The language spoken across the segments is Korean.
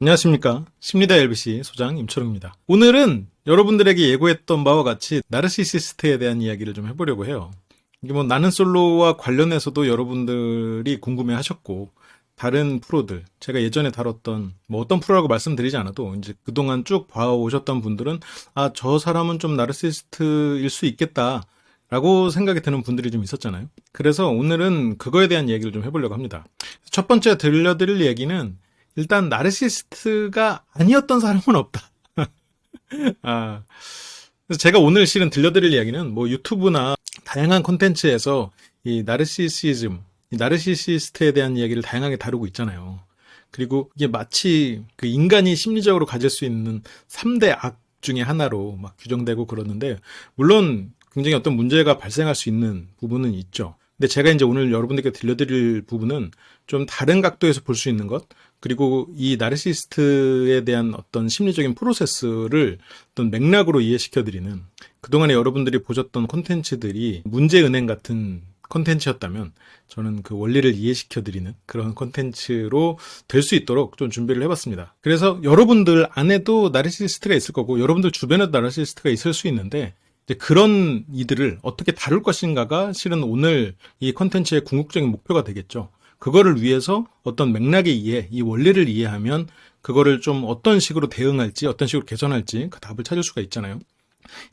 안녕하십니까. 심리다 LBC 소장 임초롱입니다. 오늘은 여러분들에게 예고했던 바와 같이 나르시시스트에 대한 이야기를 좀 해보려고 해요. 이게 뭐 나는 솔로와 관련해서도 여러분들이 궁금해 하셨고, 다른 프로들, 제가 예전에 다뤘던 뭐 어떤 프로라고 말씀드리지 않아도 이제 그동안 쭉 봐오셨던 분들은 저 사람은 좀 나르시시스트일 수 있겠다 라고 생각이 드는 분들이 좀 있었잖아요. 그래서 오늘은 그거에 대한 얘기를 좀 해보려고 합니다. 첫 번째 들려드릴 얘기는 일단 나르시시스트가 아니었던 사람은 없다. 그래서 제가 오늘 실은 들려드릴 이야기는 뭐 유튜브나 다양한 콘텐츠에서 이 나르시시즘, 이 나르시시스트에 대한 이야기를 다양하게 다루고 있잖아요. 그리고 이게 마치 그 인간이 심리적으로 가질 수 있는 3대 악 중에 하나로 막 규정되고 그러는데, 물론 굉장히 어떤 문제가 발생할 수 있는 부분은 있죠. 근데 제가 이제 오늘 여러분들께 들려드릴 부분은 좀 다른 각도에서 볼 수 있는 것, 그리고 이 나르시시스트에 대한 어떤 심리적인 프로세스를 어떤 맥락으로 이해시켜드리는, 그동안에 여러분들이 보셨던 콘텐츠들이 문제은행 같은 콘텐츠였다면 저는 그 원리를 이해시켜드리는 그런 콘텐츠로 될 수 있도록 좀 준비를 해봤습니다. 그래서 여러분들 안에도 나르시시스트가 있을 거고 여러분들 주변에도 나르시시스트가 있을 수 있는데, 이제 그런 이들을 어떻게 다룰 것인가가 실은 오늘 이 콘텐츠의 궁극적인 목표가 되겠죠. 그거를 위해서 어떤 맥락에 의해 이 원리를 이해하면 그거를 좀 어떤 식으로 대응할지, 어떤 식으로 개선할지 그 답을 찾을 수가 있잖아요.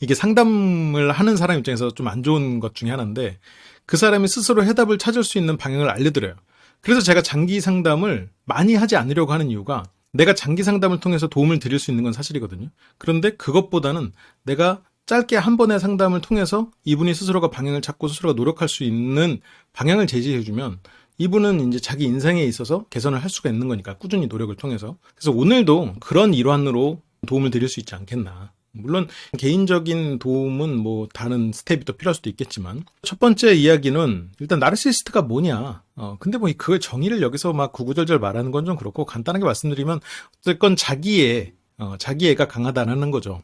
이게 상담을 하는 사람 입장에서 좀 안 좋은 것 중에 하나인데, 그 사람이 스스로 해답을 찾을 수 있는 방향을 알려드려요. 그래서 제가 장기 상담을 많이 하지 않으려고 하는 이유가, 내가 장기 상담을 통해서 도움을 드릴 수 있는 건 사실이거든요. 그런데 그것보다는 내가 짧게 한 번의 상담을 통해서 이분이 스스로가 방향을 찾고 스스로가 노력할 수 있는 방향을 제시해주면 이분은 이제 자기 인생에 있어서 개선을 할 수가 있는 거니까, 꾸준히 노력을 통해서. 그래서 오늘도 그런 일환으로 도움을 드릴 수 있지 않겠나. 물론 개인적인 도움은 뭐 다른 스텝이 또 필요할 수도 있겠지만, 첫 번째 이야기는 일단 나르시시스트가 뭐냐. 근데 뭐 그걸 정의를 여기서 막 구구절절 말하는 건 좀 그렇고, 간단하게 말씀드리면 어쨌건 자기애가 강하다는 거죠.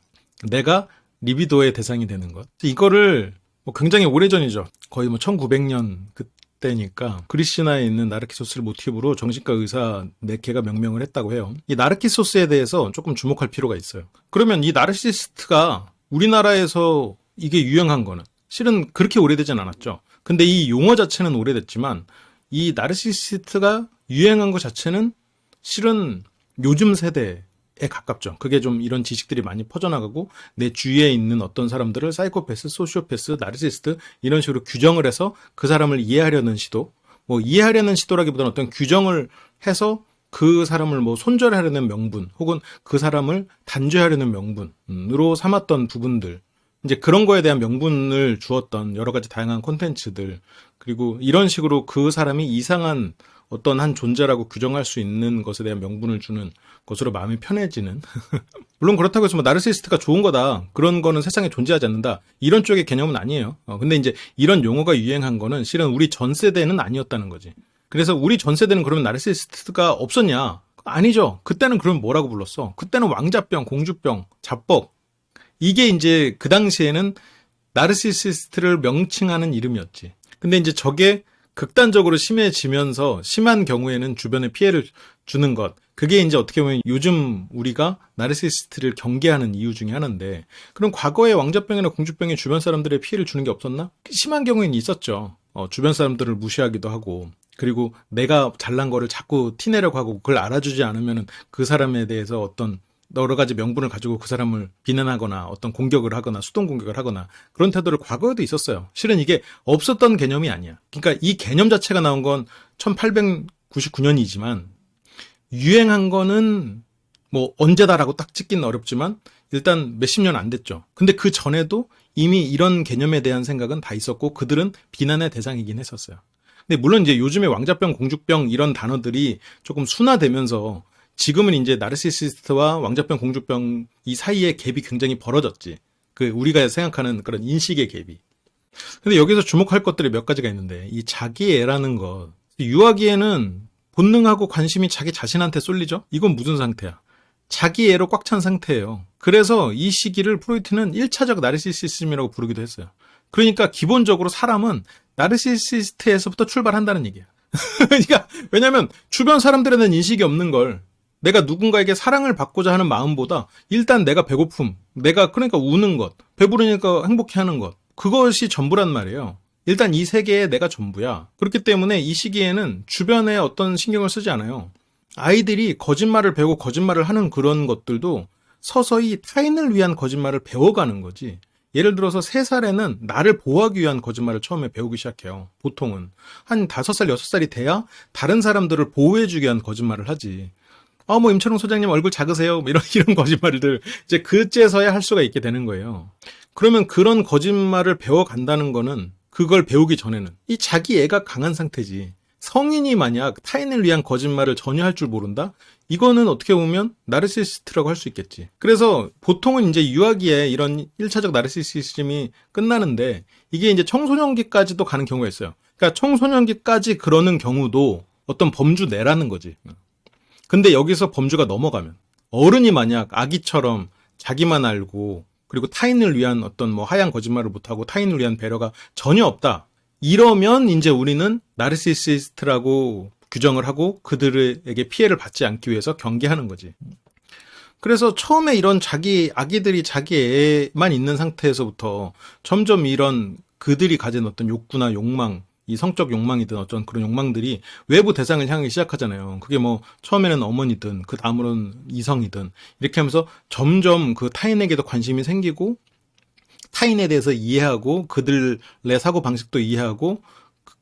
내가 리비도의 대상이 되는 것. 이거를 뭐 굉장히 오래전이죠. 거의 뭐 1900년 그때니까 그리시나에 있는 나르키소스를 모티브로 정신과 의사 4개가 명명을 했다고 해요. 이 나르키소스에 대해서 조금 주목할 필요가 있어요. 그러면 이 나르시스트가 우리나라에서 이게 유행한 거는 실은 그렇게 오래되진 않았죠. 근데 이 용어 자체는 오래됐지만, 이 나르시스트가 유행한 것 자체는 실은 요즘 세대에 가깝죠. 그게 좀 이런 지식들이 많이 퍼져나가고, 내 주위에 있는 어떤 사람들을 사이코패스, 소시오패스, 나르시스트 이런 식으로 규정을 해서 그 사람을 이해하려는 시도, 뭐 이해하려는 시도라기보다는 어떤 규정을 해서 그 사람을 뭐 손절하려는 명분, 혹은 그 사람을 단죄하려는 명분으로 삼았던 부분들, 이제 그런 거에 대한 명분을 주었던 여러 가지 다양한 콘텐츠들, 그리고 이런 식으로 그 사람이 이상한 어떤 한 존재라고 규정할 수 있는 것에 대한 명분을 주는 것으로 마음이 편해지는 물론 그렇다고 해서 뭐 나르시스트가 좋은 거다, 그런 거는 세상에 존재하지 않는다, 이런 쪽의 개념은 아니에요. 근데 이제 이런 용어가 유행한 거는 실은 우리 전 세대는 아니었다는 거지. 그래서 우리 전 세대는 그러면 나르시스트가 없었냐? 아니죠. 그때는 그럼 뭐라고 불렀어? 그때는 왕자병, 공주병, 자뻑, 이게 이제 그 당시에는 나르시시스트를 명칭하는 이름이었지. 근데 이제 저게 극단적으로 심해지면서 심한 경우에는 주변에 피해를 주는 것, 그게 이제 어떻게 보면 요즘 우리가 나르시시스트를 경계하는 이유 중에 하나인데, 그럼 과거에 왕자병이나 공주병이 주변 사람들의 피해를 주는 게 없었나? 심한 경우에는 있었죠. 주변 사람들을 무시하기도 하고, 그리고 내가 잘난 거를 자꾸 티내려고 하고, 그걸 알아주지 않으면 그 사람에 대해서 어떤 여러 가지 명분을 가지고 그 사람을 비난하거나 어떤 공격을 하거나 수동 공격을 하거나, 그런 태도를 과거에도 있었어요. 실은 이게 없었던 개념이 아니야. 그러니까 이 개념 자체가 나온 건 1899년이지만 유행한 거는 뭐 언제다라고 딱 찍기는 어렵지만 일단 몇십 년 안 됐죠. 근데 그 전에도 이미 이런 개념에 대한 생각은 다 있었고, 그들은 비난의 대상이긴 했었어요. 근데 물론 이제 요즘에 왕자병, 공주병 이런 단어들이 조금 순화되면서 지금은 이제 나르시시스트와 왕자병, 공주병 이 사이의 갭이 굉장히 벌어졌지. 그 우리가 생각하는 그런 인식의 갭이. 근데 여기서 주목할 것들이 몇 가지가 있는데, 이 자기애라는 것, 유아기에는 본능하고 관심이 자기 자신한테 쏠리죠? 이건 무슨 상태야? 자기애로 꽉 찬 상태예요. 그래서 이 시기를 프로이트는 1차적 나르시시즘이라고 부르기도 했어요. 그러니까 기본적으로 사람은 나르시시스트에서부터 출발한다는 얘기야. 그러니까 왜냐면 주변 사람들에 대한 인식이 없는 걸 내가 누군가에게 사랑을 받고자 하는 마음보다 일단 내가 배고픔, 내가 그러니까 우는 것, 배부르니까 행복해하는 것, 그것이 전부란 말이에요. 일단 이 세계에 내가 전부야. 그렇기 때문에 이 시기에는 주변에 어떤 신경을 쓰지 않아요. 아이들이 거짓말을 배우고 거짓말을 하는 그런 것들도 서서히 타인을 위한 거짓말을 배워가는 거지. 예를 들어서 3살에는 나를 보호하기 위한 거짓말을 처음에 배우기 시작해요. 보통은. 한 5살, 6살이 돼야 다른 사람들을 보호해주기 위한 거짓말을 하지. 임철웅 소장님 얼굴 작으세요. 이런 거짓말들 이제 그제서야 할 수가 있게 되는 거예요. 그러면 그런 거짓말을 배워간다는 거는 그걸 배우기 전에는 이 자기 애가 강한 상태지. 성인이 만약 타인을 위한 거짓말을 전혀 할 줄 모른다? 이거는 어떻게 보면 나르시시스트라고 할 수 있겠지. 그래서 보통은 이제 유아기에 이런 1차적 나르시시즘이 끝나는데 이게 이제 청소년기까지도 가는 경우가 있어요. 그러니까 청소년기까지 그러는 경우도 어떤 범주 내라는 거지. 근데 여기서 범주가 넘어가면 어른이 만약 아기처럼 자기만 알고 그리고 타인을 위한 어떤 뭐 하얀 거짓말을 못하고 타인을 위한 배려가 전혀 없다. 이러면 이제 우리는 나르시시스트라고 규정을 하고 그들에게 피해를 받지 않기 위해서 경계하는 거지. 그래서 처음에 이런 아기들이 자기 애만 있는 상태에서부터 점점 이런 그들이 가진 어떤 욕구나 욕망, 이 성적 욕망이든 어떤 그런 욕망들이 외부 대상을 향하기 시작하잖아요. 그게 뭐 처음에는 어머니든 그 다음으로는 이성이든 이렇게 하면서 점점 그 타인에게도 관심이 생기고 타인에 대해서 이해하고 그들의 사고방식도 이해하고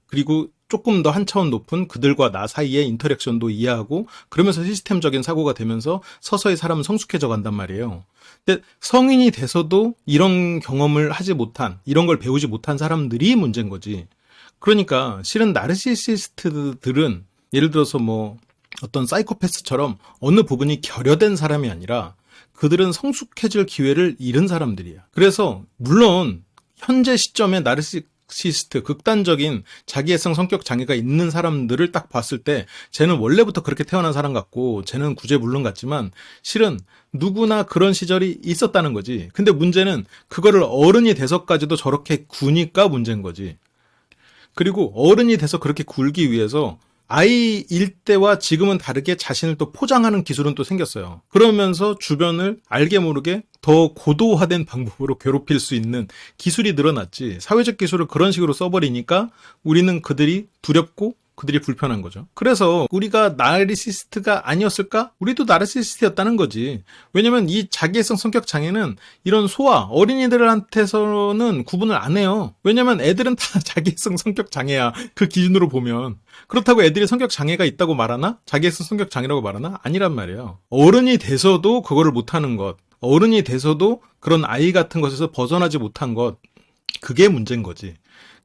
그리고 조금 더 한 차원 높은 그들과 나 사이의 인터랙션도 이해하고 그러면서 시스템적인 사고가 되면서 서서히 사람은 성숙해져 간단 말이에요. 근데 성인이 돼서도 이런 경험을 하지 못한 이런 걸 배우지 못한 사람들이 문제인 거지. 그러니까 실은 나르시시스트들은 예를 들어서 뭐 어떤 사이코패스처럼 어느 부분이 결여된 사람이 아니라 그들은 성숙해질 기회를 잃은 사람들이야. 그래서 물론 현재 시점에 나르시시스트, 극단적인 자기애성 성격 장애가 있는 사람들을 딱 봤을 때 쟤는 원래부터 그렇게 태어난 사람 같고 쟤는 구제불능 같지만 실은 누구나 그런 시절이 있었다는 거지. 근데 문제는 그거를 어른이 돼서까지도 저렇게 구니까 문제인 거지. 그리고 어른이 돼서 그렇게 굴기 위해서 아이일 때와 지금은 다르게 자신을 또 포장하는 기술은 또 생겼어요. 그러면서 주변을 알게 모르게 더 고도화된 방법으로 괴롭힐 수 있는 기술이 늘어났지. 사회적 기술을 그런 식으로 써버리니까 우리는 그들이 두렵고 그들이 불편한 거죠. 그래서 우리가 나르시시스트가 아니었을까? 우리도 나르시시스트였다는 거지. 왜냐면 이 자기애성 성격 장애는 이런 소아, 어린이들한테서는 구분을 안 해요. 왜냐면 애들은 다 자기애성 성격 장애야. 그 기준으로 보면. 그렇다고 애들이 성격 장애가 있다고 말하나? 자기애성 성격 장애라고 말하나? 아니란 말이에요. 어른이 돼서도 그거를 못하는 것. 어른이 돼서도 그런 아이 같은 것에서 벗어나지 못한 것. 그게 문제인 거지.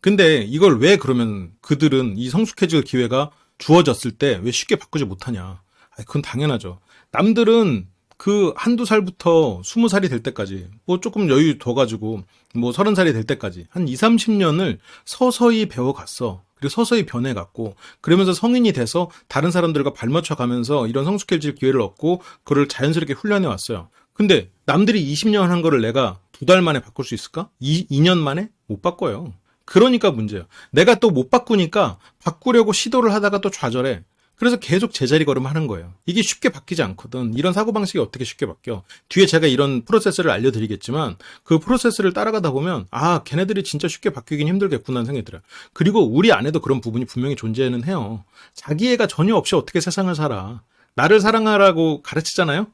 근데 이걸 왜 그러면 그들은 이 성숙해질 기회가 주어졌을 때 왜 쉽게 바꾸지 못하냐. 그건 당연하죠. 남들은 그 한두 살부터 20살이 될 때까지 뭐 조금 여유 둬가지고 뭐 30살이 될 때까지 한 20, 30년을 서서히 배워갔어. 그리고 서서히 변해갔고 그러면서 성인이 돼서 다른 사람들과 발맞춰 가면서 이런 성숙해질 기회를 얻고 그걸 자연스럽게 훈련해 왔어요. 근데 남들이 20년 한 거를 내가 2달 만에 바꿀 수 있을까? 2년 만에? 못 바꿔요. 그러니까 문제예요. 내가 또 못 바꾸니까 바꾸려고 시도를 하다가 또 좌절해. 그래서 계속 제자리 걸음하는 거예요. 이게 쉽게 바뀌지 않거든. 이런 사고방식이 어떻게 쉽게 바뀌어. 뒤에 제가 이런 프로세스를 알려드리겠지만 그 프로세스를 따라가다 보면 걔네들이 진짜 쉽게 바뀌긴 힘들겠구나 하는 생각이 들어요. 그리고 우리 안에도 그런 부분이 분명히 존재는 해요. 자기애가 전혀 없이 어떻게 세상을 살아. 나를 사랑하라고 가르치잖아요.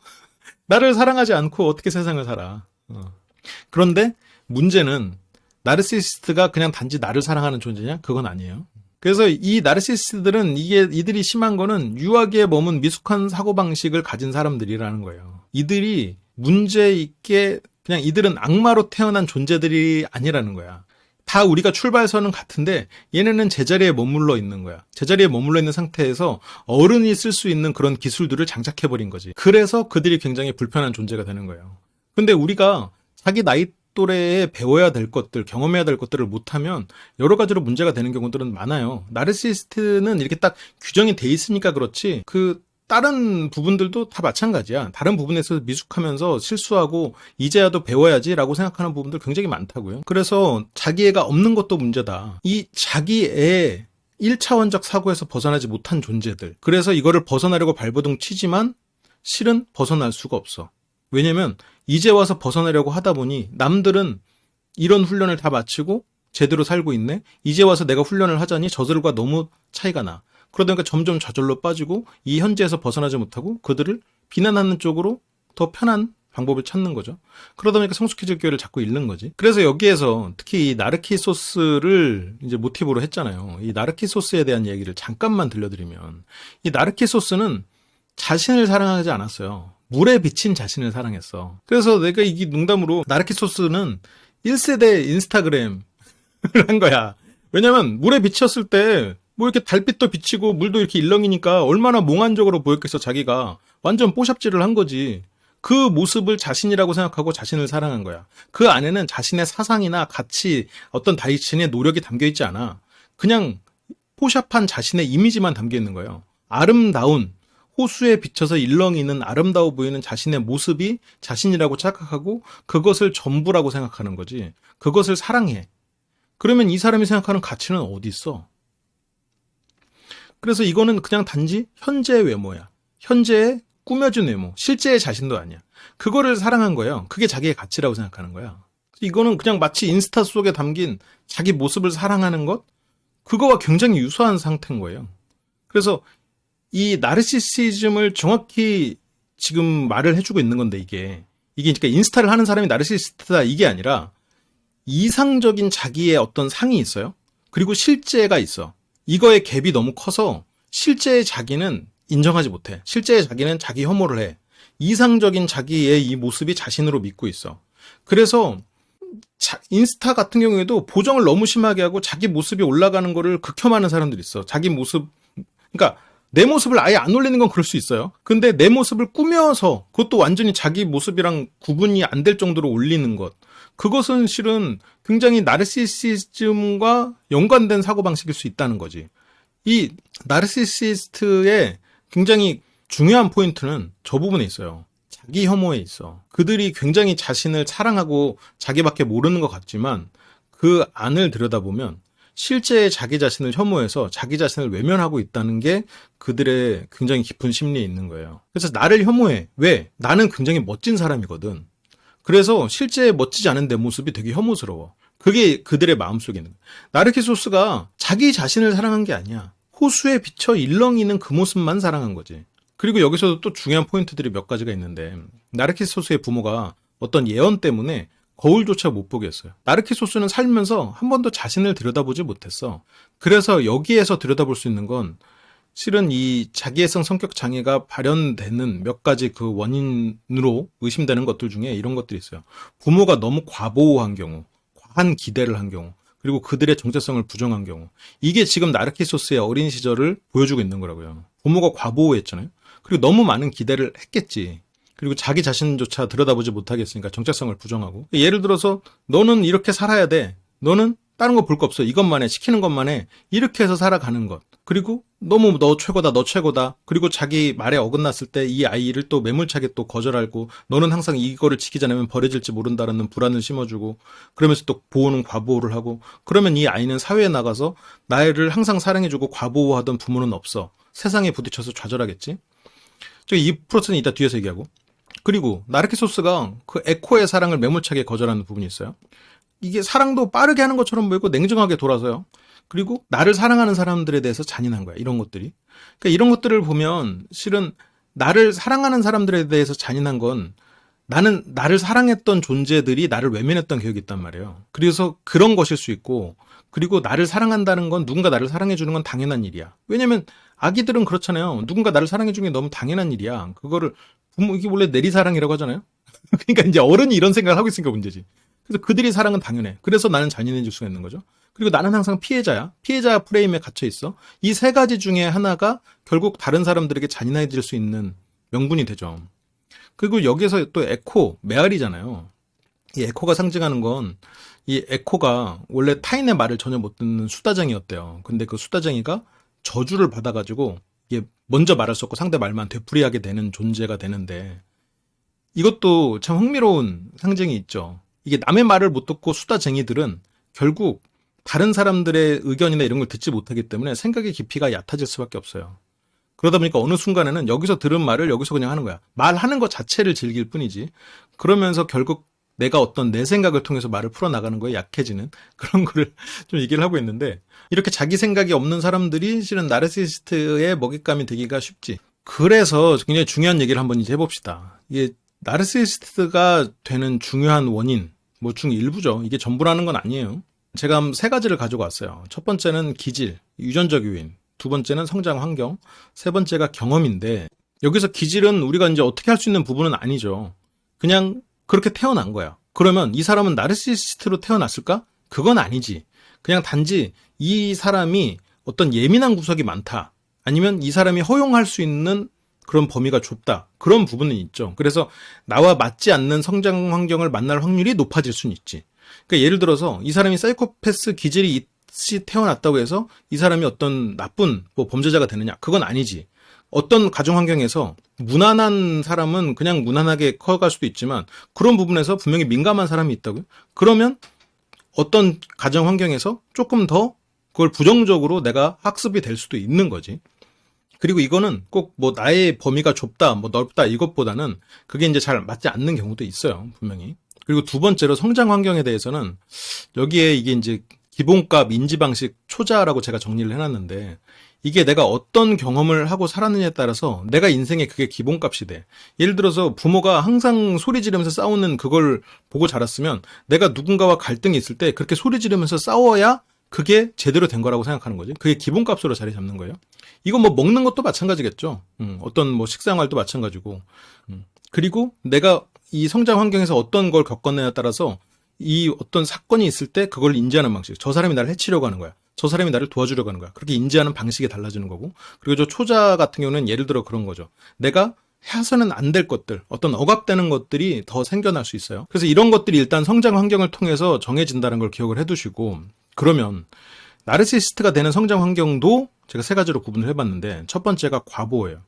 나를 사랑하지 않고 어떻게 세상을 살아. 그런데 문제는 나르시시스트가 그냥 단지 나를 사랑하는 존재냐? 그건 아니에요. 그래서 이 나르시시스트들은 이들이 심한 거는 유아기에 머문 미숙한 사고방식을 가진 사람들이라는 거예요. 이들이 문제 있게 그냥 이들은 악마로 태어난 존재들이 아니라는 거야. 다 우리가 출발선은 같은데 얘네는 제자리에 머물러 있는 거야. 제자리에 머물러 있는 상태에서 어른이 쓸 수 있는 그런 기술들을 장착해버린 거지. 그래서 그들이 굉장히 불편한 존재가 되는 거예요. 근데 우리가 자기 나이 또래에 배워야 될 것들, 경험해야 될 것들을 못하면 여러 가지로 문제가 되는 경우들은 많아요. 나르시시스트는 이렇게 딱 규정이 돼 있으니까 그렇지 그 다른 부분들도 다 마찬가지야. 다른 부분에서 미숙하면서 실수하고 이제야도 배워야지라고 생각하는 부분들 굉장히 많다고요. 그래서 자기애가 없는 것도 문제다. 이 자기애 1차원적 사고에서 벗어나지 못한 존재들. 그래서 이거를 벗어나려고 발버둥 치지만 실은 벗어날 수가 없어. 왜냐면 이제 와서 벗어나려고 하다 보니 남들은 이런 훈련을 다 마치고 제대로 살고 있네. 이제 와서 내가 훈련을 하자니 저들과 너무 차이가 나. 그러다 보니까 점점 저절로 빠지고 이 현재에서 벗어나지 못하고 그들을 비난하는 쪽으로 더 편한 방법을 찾는 거죠. 그러다 보니까 성숙해질 기회를 자꾸 잃는 거지. 그래서 여기에서 특히 이 나르키소스를 이제 모티브로 했잖아요. 이 나르키소스에 대한 얘기를 잠깐만 들려드리면, 이 나르키소스는 자신을 사랑하지 않았어요. 물에 비친 자신을 사랑했어. 그래서 내가 이게 농담으로 나르키소스는 1세대 인스타그램을 한 거야. 왜냐면 물에 비쳤을 때 뭐 이렇게 달빛도 비치고 물도 이렇게 일렁이니까 얼마나 몽환적으로 보였겠어. 자기가 완전 뽀샵질을 한 거지. 그 모습을 자신이라고 생각하고 자신을 사랑한 거야. 그 안에는 자신의 사상이나 가치, 어떤 자신의 노력이 담겨 있지 않아. 그냥 포샵한 자신의 이미지만 담겨 있는 거예요. 아름다운, 호수에 비쳐서 일렁이는 아름다워 보이는 자신의 모습이 자신이라고 착각하고 그것을 전부라고 생각하는 거지. 그것을 사랑해. 그러면 이 사람이 생각하는 가치는 어디 있어? 그래서 이거는 그냥 단지 현재의 외모야. 현재의 꾸며준 외모, 실제의 자신도 아니야. 그거를 사랑한 거예요. 그게 자기의 가치라고 생각하는 거야. 이거는 그냥 마치 인스타 속에 담긴 자기 모습을 사랑하는 것? 그거와 굉장히 유사한 상태인 거예요. 그래서 이 나르시시즘을 정확히 지금 말을 해주고 있는 건데 이게 그러니까 인스타를 하는 사람이 나르시시스트다 이게 아니라 이상적인 자기의 어떤 상이 있어요. 그리고 실제가 있어. 이거의 갭이 너무 커서 실제의 자기는 인정하지 못해. 실제의 자기는 자기 혐오를 해. 이상적인 자기의 이 모습이 자신으로 믿고 있어. 그래서 인스타 같은 경우에도 보정을 너무 심하게 하고 자기 모습이 올라가는 거를 극혐하는 사람들이 있어. 자기 모습, 그러니까 내 모습을 아예 안 올리는 건 그럴 수 있어요. 근데 내 모습을 꾸며서 그것도 완전히 자기 모습이랑 구분이 안 될 정도로 올리는 것. 그것은 실은 굉장히 나르시시즘과 연관된 사고방식일 수 있다는 거지. 이 나르시시스트의 굉장히 중요한 포인트는 저 부분에 있어요. 자기 혐오에 있어. 그들이 굉장히 자신을 사랑하고 자기밖에 모르는 것 같지만 그 안을 들여다보면 실제 자기 자신을 혐오해서 자기 자신을 외면하고 있다는 게 그들의 굉장히 깊은 심리에 있는 거예요. 그래서 나를 혐오해. 왜? 나는 굉장히 멋진 사람이거든. 그래서 실제 멋지지 않은 내 모습이 되게 혐오스러워. 그게 그들의 마음속에 있는 거야. 나르키소스가 자기 자신을 사랑한 게 아니야. 호수에 비쳐 일렁이는 그 모습만 사랑한 거지. 그리고 여기서도 또 중요한 포인트들이 몇 가지가 있는데 나르키소스의 부모가 어떤 예언 때문에 거울조차 못 보게 했어요. 나르키소스는 살면서 한 번도 자신을 들여다보지 못했어. 그래서 여기에서 들여다볼 수 있는 건 실은 이 자기애성 성격 장애가 발현되는 몇 가지 그 원인으로 의심되는 것들 중에 이런 것들이 있어요. 부모가 너무 과보호한 경우, 과한 기대를 한 경우, 그리고 그들의 정체성을 부정한 경우. 이게 지금 나르키소스의 어린 시절을 보여주고 있는 거라고요. 부모가 과보호했잖아요. 그리고 너무 많은 기대를 했겠지. 그리고 자기 자신조차 들여다보지 못하겠으니까 정체성을 부정하고. 예를 들어서 너는 이렇게 살아야 돼. 너는 다른 거 볼 거 없어. 이것만 해. 시키는 것만 해. 이렇게 해서 살아가는 것. 그리고 너무 너 최고다, 너 최고다. 그리고 자기 말에 어긋났을 때 이 아이를 또 매몰차게 또 거절하고 너는 항상 이거를 지키지 않으면 버려질지 모른다라는 불안을 심어주고 그러면서 또 보호는 과보호를 하고 그러면 이 아이는 사회에 나가서 나를 항상 사랑해주고 과보호하던 부모는 없어. 세상에 부딪혀서 좌절하겠지. 이 프로세스는 이따 뒤에서 얘기하고. 그리고 나르키소스가 그 에코의 사랑을 매몰차게 거절하는 부분이 있어요. 이게 사랑도 빠르게 하는 것처럼 보이고 냉정하게 돌아서요. 그리고 나를 사랑하는 사람들에 대해서 잔인한 거야. 이런 것들이. 그러니까 이런 것들을 보면 실은 나를 사랑하는 사람들에 대해서 잔인한 건 나는 나를 사랑했던 존재들이 나를 외면했던 기억이 있단 말이에요. 그래서 그런 것일 수 있고 그리고 나를 사랑한다는 건 누군가 나를 사랑해주는 건 당연한 일이야. 왜냐면 아기들은 그렇잖아요. 누군가 나를 사랑해주는 게 너무 당연한 일이야. 그거를 이게 원래 내리사랑이라고 하잖아요. 그러니까 이제 어른이 이런 생각을 하고 있으니까 문제지. 그래서 그들이 사랑은 당연해. 그래서 나는 잔인해질 수가 있는 거죠. 그리고 나는 항상 피해자야. 피해자 프레임에 갇혀 있어. 이 세 가지 중에 하나가 결국 다른 사람들에게 잔인해질 수 있는 명분이 되죠. 그리고 여기에서 또 에코, 메아리잖아요. 이 에코가 상징하는 건 이 에코가 원래 타인의 말을 전혀 못 듣는 수다쟁이였대요. 근데 그 수다쟁이가 저주를 받아가지고 이게 먼저 말할 수 없고 상대 말만 되풀이하게 되는 존재가 되는데 이것도 참 흥미로운 상징이 있죠. 이게 남의 말을 못 듣고 수다쟁이들은 결국 다른 사람들의 의견이나 이런 걸 듣지 못하기 때문에 생각의 깊이가 얕아질 수밖에 없어요. 그러다 보니까 어느 순간에는 여기서 들은 말을 여기서 그냥 하는 거야. 말하는 것 자체를 즐길 뿐이지. 그러면서 결국 내가 어떤 내 생각을 통해서 말을 풀어나가는 거에 약해지는 그런 거를 좀 얘기를 하고 있는데, 이렇게 자기 생각이 없는 사람들이 실은 나르시시스트의 먹잇감이 되기가 쉽지. 그래서 굉장히 중요한 얘기를 한번 이제 해봅시다. 이게 나르시시스트가 되는 중요한 원인, 뭐 중 일부죠. 이게 전부라는 건 아니에요. 제가 세 가지를 가지고 왔어요. 첫 번째는 기질, 유전적 요인. 두 번째는 성장 환경, 세 번째가 경험인데, 여기서 기질은 우리가 이제 어떻게 할 수 있는 부분은 아니죠. 그냥 그렇게 태어난 거야. 그러면 이 사람은 나르시시스트로 태어났을까? 그건 아니지. 그냥 단지 이 사람이 어떤 예민한 구석이 많다. 아니면 이 사람이 허용할 수 있는 그런 범위가 좁다. 그런 부분은 있죠. 그래서 나와 맞지 않는 성장 환경을 만날 확률이 높아질 수는 있지. 그러니까 예를 들어서 이 사람이 사이코패스 기질이 있이 태어났다고 해서 이 사람이 어떤 나쁜 범죄자가 되느냐? 그건 아니지. 어떤 가정 환경에서 무난한 사람은 그냥 무난하게 커갈 수도 있지만 그런 부분에서 분명히 민감한 사람이 있다고요? 그러면 어떤 가정 환경에서 조금 더 그걸 부정적으로 내가 학습이 될 수도 있는 거지. 그리고 이거는 꼭 뭐 나의 범위가 좁다, 뭐 넓다 이것보다는 그게 이제 잘 맞지 않는 경우도 있어요, 분명히. 그리고 두 번째로 성장 환경에 대해서는 여기에 이게 이제 기본값, 인지 방식, 초자라고 제가 정리를 해놨는데, 이게 내가 어떤 경험을 하고 살았느냐에 따라서 내가 인생에 그게 기본값이 돼. 예를 들어서 부모가 항상 소리 지르면서 싸우는 그걸 보고 자랐으면 내가 누군가와 갈등이 있을 때 그렇게 소리 지르면서 싸워야 그게 제대로 된 거라고 생각하는 거지. 그게 기본값으로 자리 잡는 거예요. 이건 뭐 먹는 것도 마찬가지겠죠. 어떤 뭐 식생활도 마찬가지고. 그리고 내가 이 성장 환경에서 어떤 걸 겪었느냐에 따라서 이 어떤 사건이 있을 때 그걸 인지하는 방식. 저 사람이 나를 해치려고 하는 거야. 저 사람이 나를 도와주려고 하는 거야. 그렇게 인지하는 방식이 달라지는 거고. 그리고 저 초자 같은 경우는 예를 들어 그런 거죠. 내가 해서는 안 될 것들, 어떤 억압되는 것들이 더 생겨날 수 있어요. 그래서 이런 것들이 일단 성장 환경을 통해서 정해진다는 걸 기억을 해두시고, 그러면 나르시시스트가 되는 성장 환경도 제가 세 가지로 구분을 해봤는데, 첫 번째가 과보예요.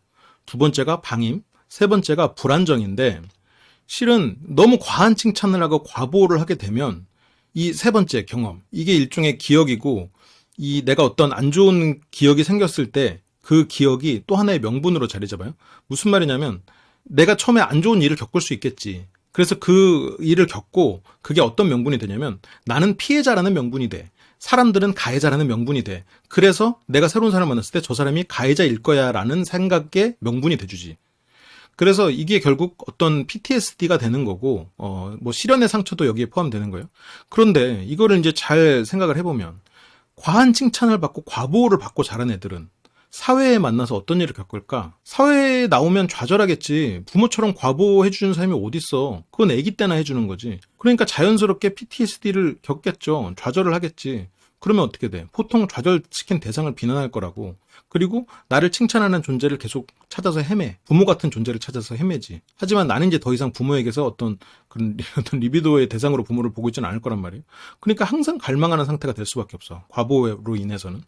두 번째가 방임, 세 번째가 불안정인데, 실은 너무 과한 칭찬을 하고 과보를 하게 되면 이 세 번째 경험, 이게 일종의 기억이고, 이 내가 어떤 안 좋은 기억이 생겼을 때 그 기억이 또 하나의 명분으로 자리 잡아요. 무슨 말이냐면 내가 처음에 안 좋은 일을 겪을 수 있겠지. 그래서 그 일을 겪고 그게 어떤 명분이 되냐면 나는 피해자라는 명분이 돼. 사람들은 가해자라는 명분이 돼. 그래서 내가 새로운 사람을 만났을 때 저 사람이 가해자일 거야 라는 생각의 명분이 돼주지. 그래서 이게 결국 어떤 PTSD가 되는 거고, 뭐 실연의 상처도 여기에 포함되는 거예요. 그런데 이거를 이제 잘 생각을 해보면 과한 칭찬을 받고 과보호를 받고 자란 애들은 사회에 만나서 어떤 일을 겪을까? 사회에 나오면 좌절하겠지. 부모처럼 과보호해주는 사람이 어딨어. 그건 아기 때나 해주는 거지. 그러니까 자연스럽게 PTSD를 겪겠죠. 좌절을 하겠지. 그러면 어떻게 돼? 보통 좌절시킨 대상을 비난할 거라고. 그리고 나를 칭찬하는 존재를 계속 찾아서 헤매. 부모 같은 존재를 찾아서 헤매지. 하지만 나는 이제 더 이상 부모에게서 어떤 리비도의 대상으로 부모를 보고 있지는 않을 거란 말이에요. 그러니까 항상 갈망하는 상태가 될 수밖에 없어. 과보로 인해서는.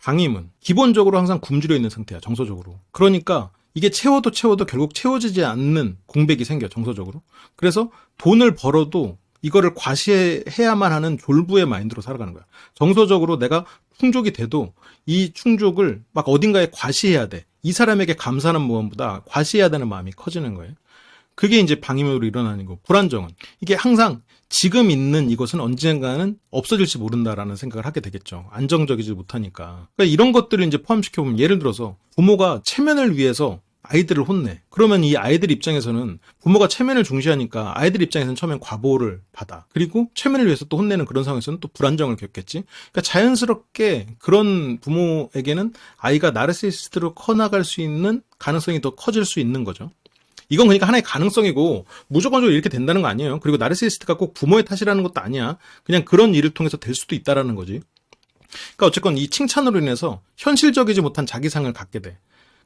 방임은 기본적으로 항상 굶주려 있는 상태야. 정서적으로. 그러니까 이게 채워도 결국 채워지지 않는 공백이 생겨. 정서적으로. 그래서 돈을 벌어도 이거를 과시해야만 하는 졸부의 마인드로 살아가는 거야. 정서적으로 내가 충족이 돼도 이 충족을 막 어딘가에 과시해야 돼. 이 사람에게 감사하는 마음보다 과시해야 되는 마음이 커지는 거예요. 그게 이제 방임으로 일어나는 거고, 불안정은 이게 항상 지금 있는 이것은 언젠가는 없어질지 모른다라는 생각을 하게 되겠죠. 안정적이지 못하니까. 그러니까 이런 것들을 이제 포함시켜보면, 예를 들어서 부모가 체면을 위해서 아이들을 혼내. 그러면 이 아이들 입장에서는 부모가 체면을 중시하니까 아이들 입장에서는 처음엔 과보호를 받아. 그리고 체면을 위해서 또 혼내는 그런 상황에서는 또 불안정을 겪겠지. 그러니까 자연스럽게 그런 부모에게는 아이가 나르시시스트로 커나갈 수 있는 가능성이 더 커질 수 있는 거죠. 이건 그러니까 하나의 가능성이고 무조건적으로 이렇게 된다는 거 아니에요. 그리고 나르시시스트가 꼭 부모의 탓이라는 것도 아니야. 그냥 그런 일을 통해서 될 수도 있다라는 거지. 그러니까 어쨌건 이 칭찬으로 인해서 현실적이지 못한 자기상을 갖게 돼.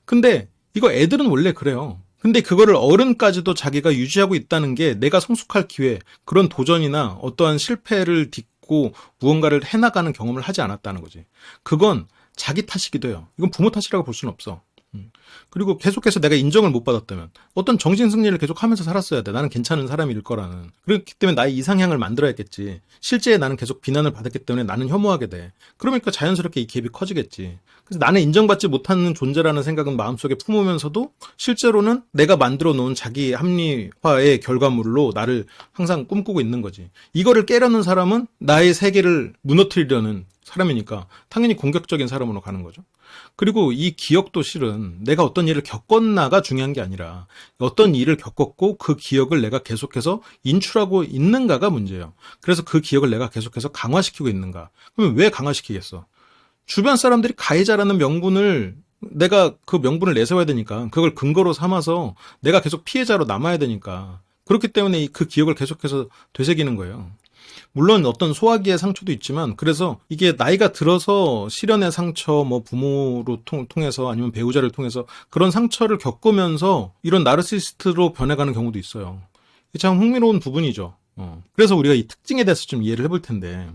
근데 이거 애들은 원래 그래요. 근데 그거를 어른까지도 자기가 유지하고 있다는 게 내가 성숙할 기회, 그런 도전이나 어떠한 실패를 딛고 무언가를 해나가는 경험을 하지 않았다는 거지. 그건 자기 탓이기도 해요. 이건 부모 탓이라고 볼 수는 없어. 그리고 계속해서 내가 인정을 못 받았다면 어떤 정신승리를 계속 하면서 살았어야 돼. 나는 괜찮은 사람일 거라는. 그렇기 때문에 나의 이상향을 만들어야겠지. 실제 나는 계속 비난을 받았기 때문에 나는 혐오하게 돼. 그러니까 자연스럽게 이 갭이 커지겠지. 그래서 나는 인정받지 못하는 존재라는 생각은 마음속에 품으면서도 실제로는 내가 만들어 놓은 자기 합리화의 결과물로 나를 항상 꿈꾸고 있는 거지. 이거를 깨려는 사람은 나의 세계를 무너뜨리려는 사람이니까 당연히 공격적인 사람으로 가는 거죠. 그리고 이 기억도 실은 내가 어떤 일을 겪었나가 중요한 게 아니라 어떤 일을 겪었고 그 기억을 내가 계속해서 인출하고 있는가가 문제예요. 그래서 그 기억을 내가 계속해서 강화시키고 있는가. 그러면 왜 강화시키겠어? 주변 사람들이 가해자라는 명분을 내가 그 명분을 내세워야 되니까 그걸 근거로 삼아서 내가 계속 피해자로 남아야 되니까 그렇기 때문에 그 기억을 계속해서 되새기는 거예요. 물론 어떤 소화기의 상처도 있지만 그래서 이게 나이가 들어서 실연의 상처 뭐 부모로 통해서 아니면 배우자를 통해서 그런 상처를 겪으면서 이런 나르시시스트로 변해가는 경우도 있어요. 이게 참 흥미로운 부분이죠. 그래서 우리가 이 특징에 대해서 좀 이해를 해볼 텐데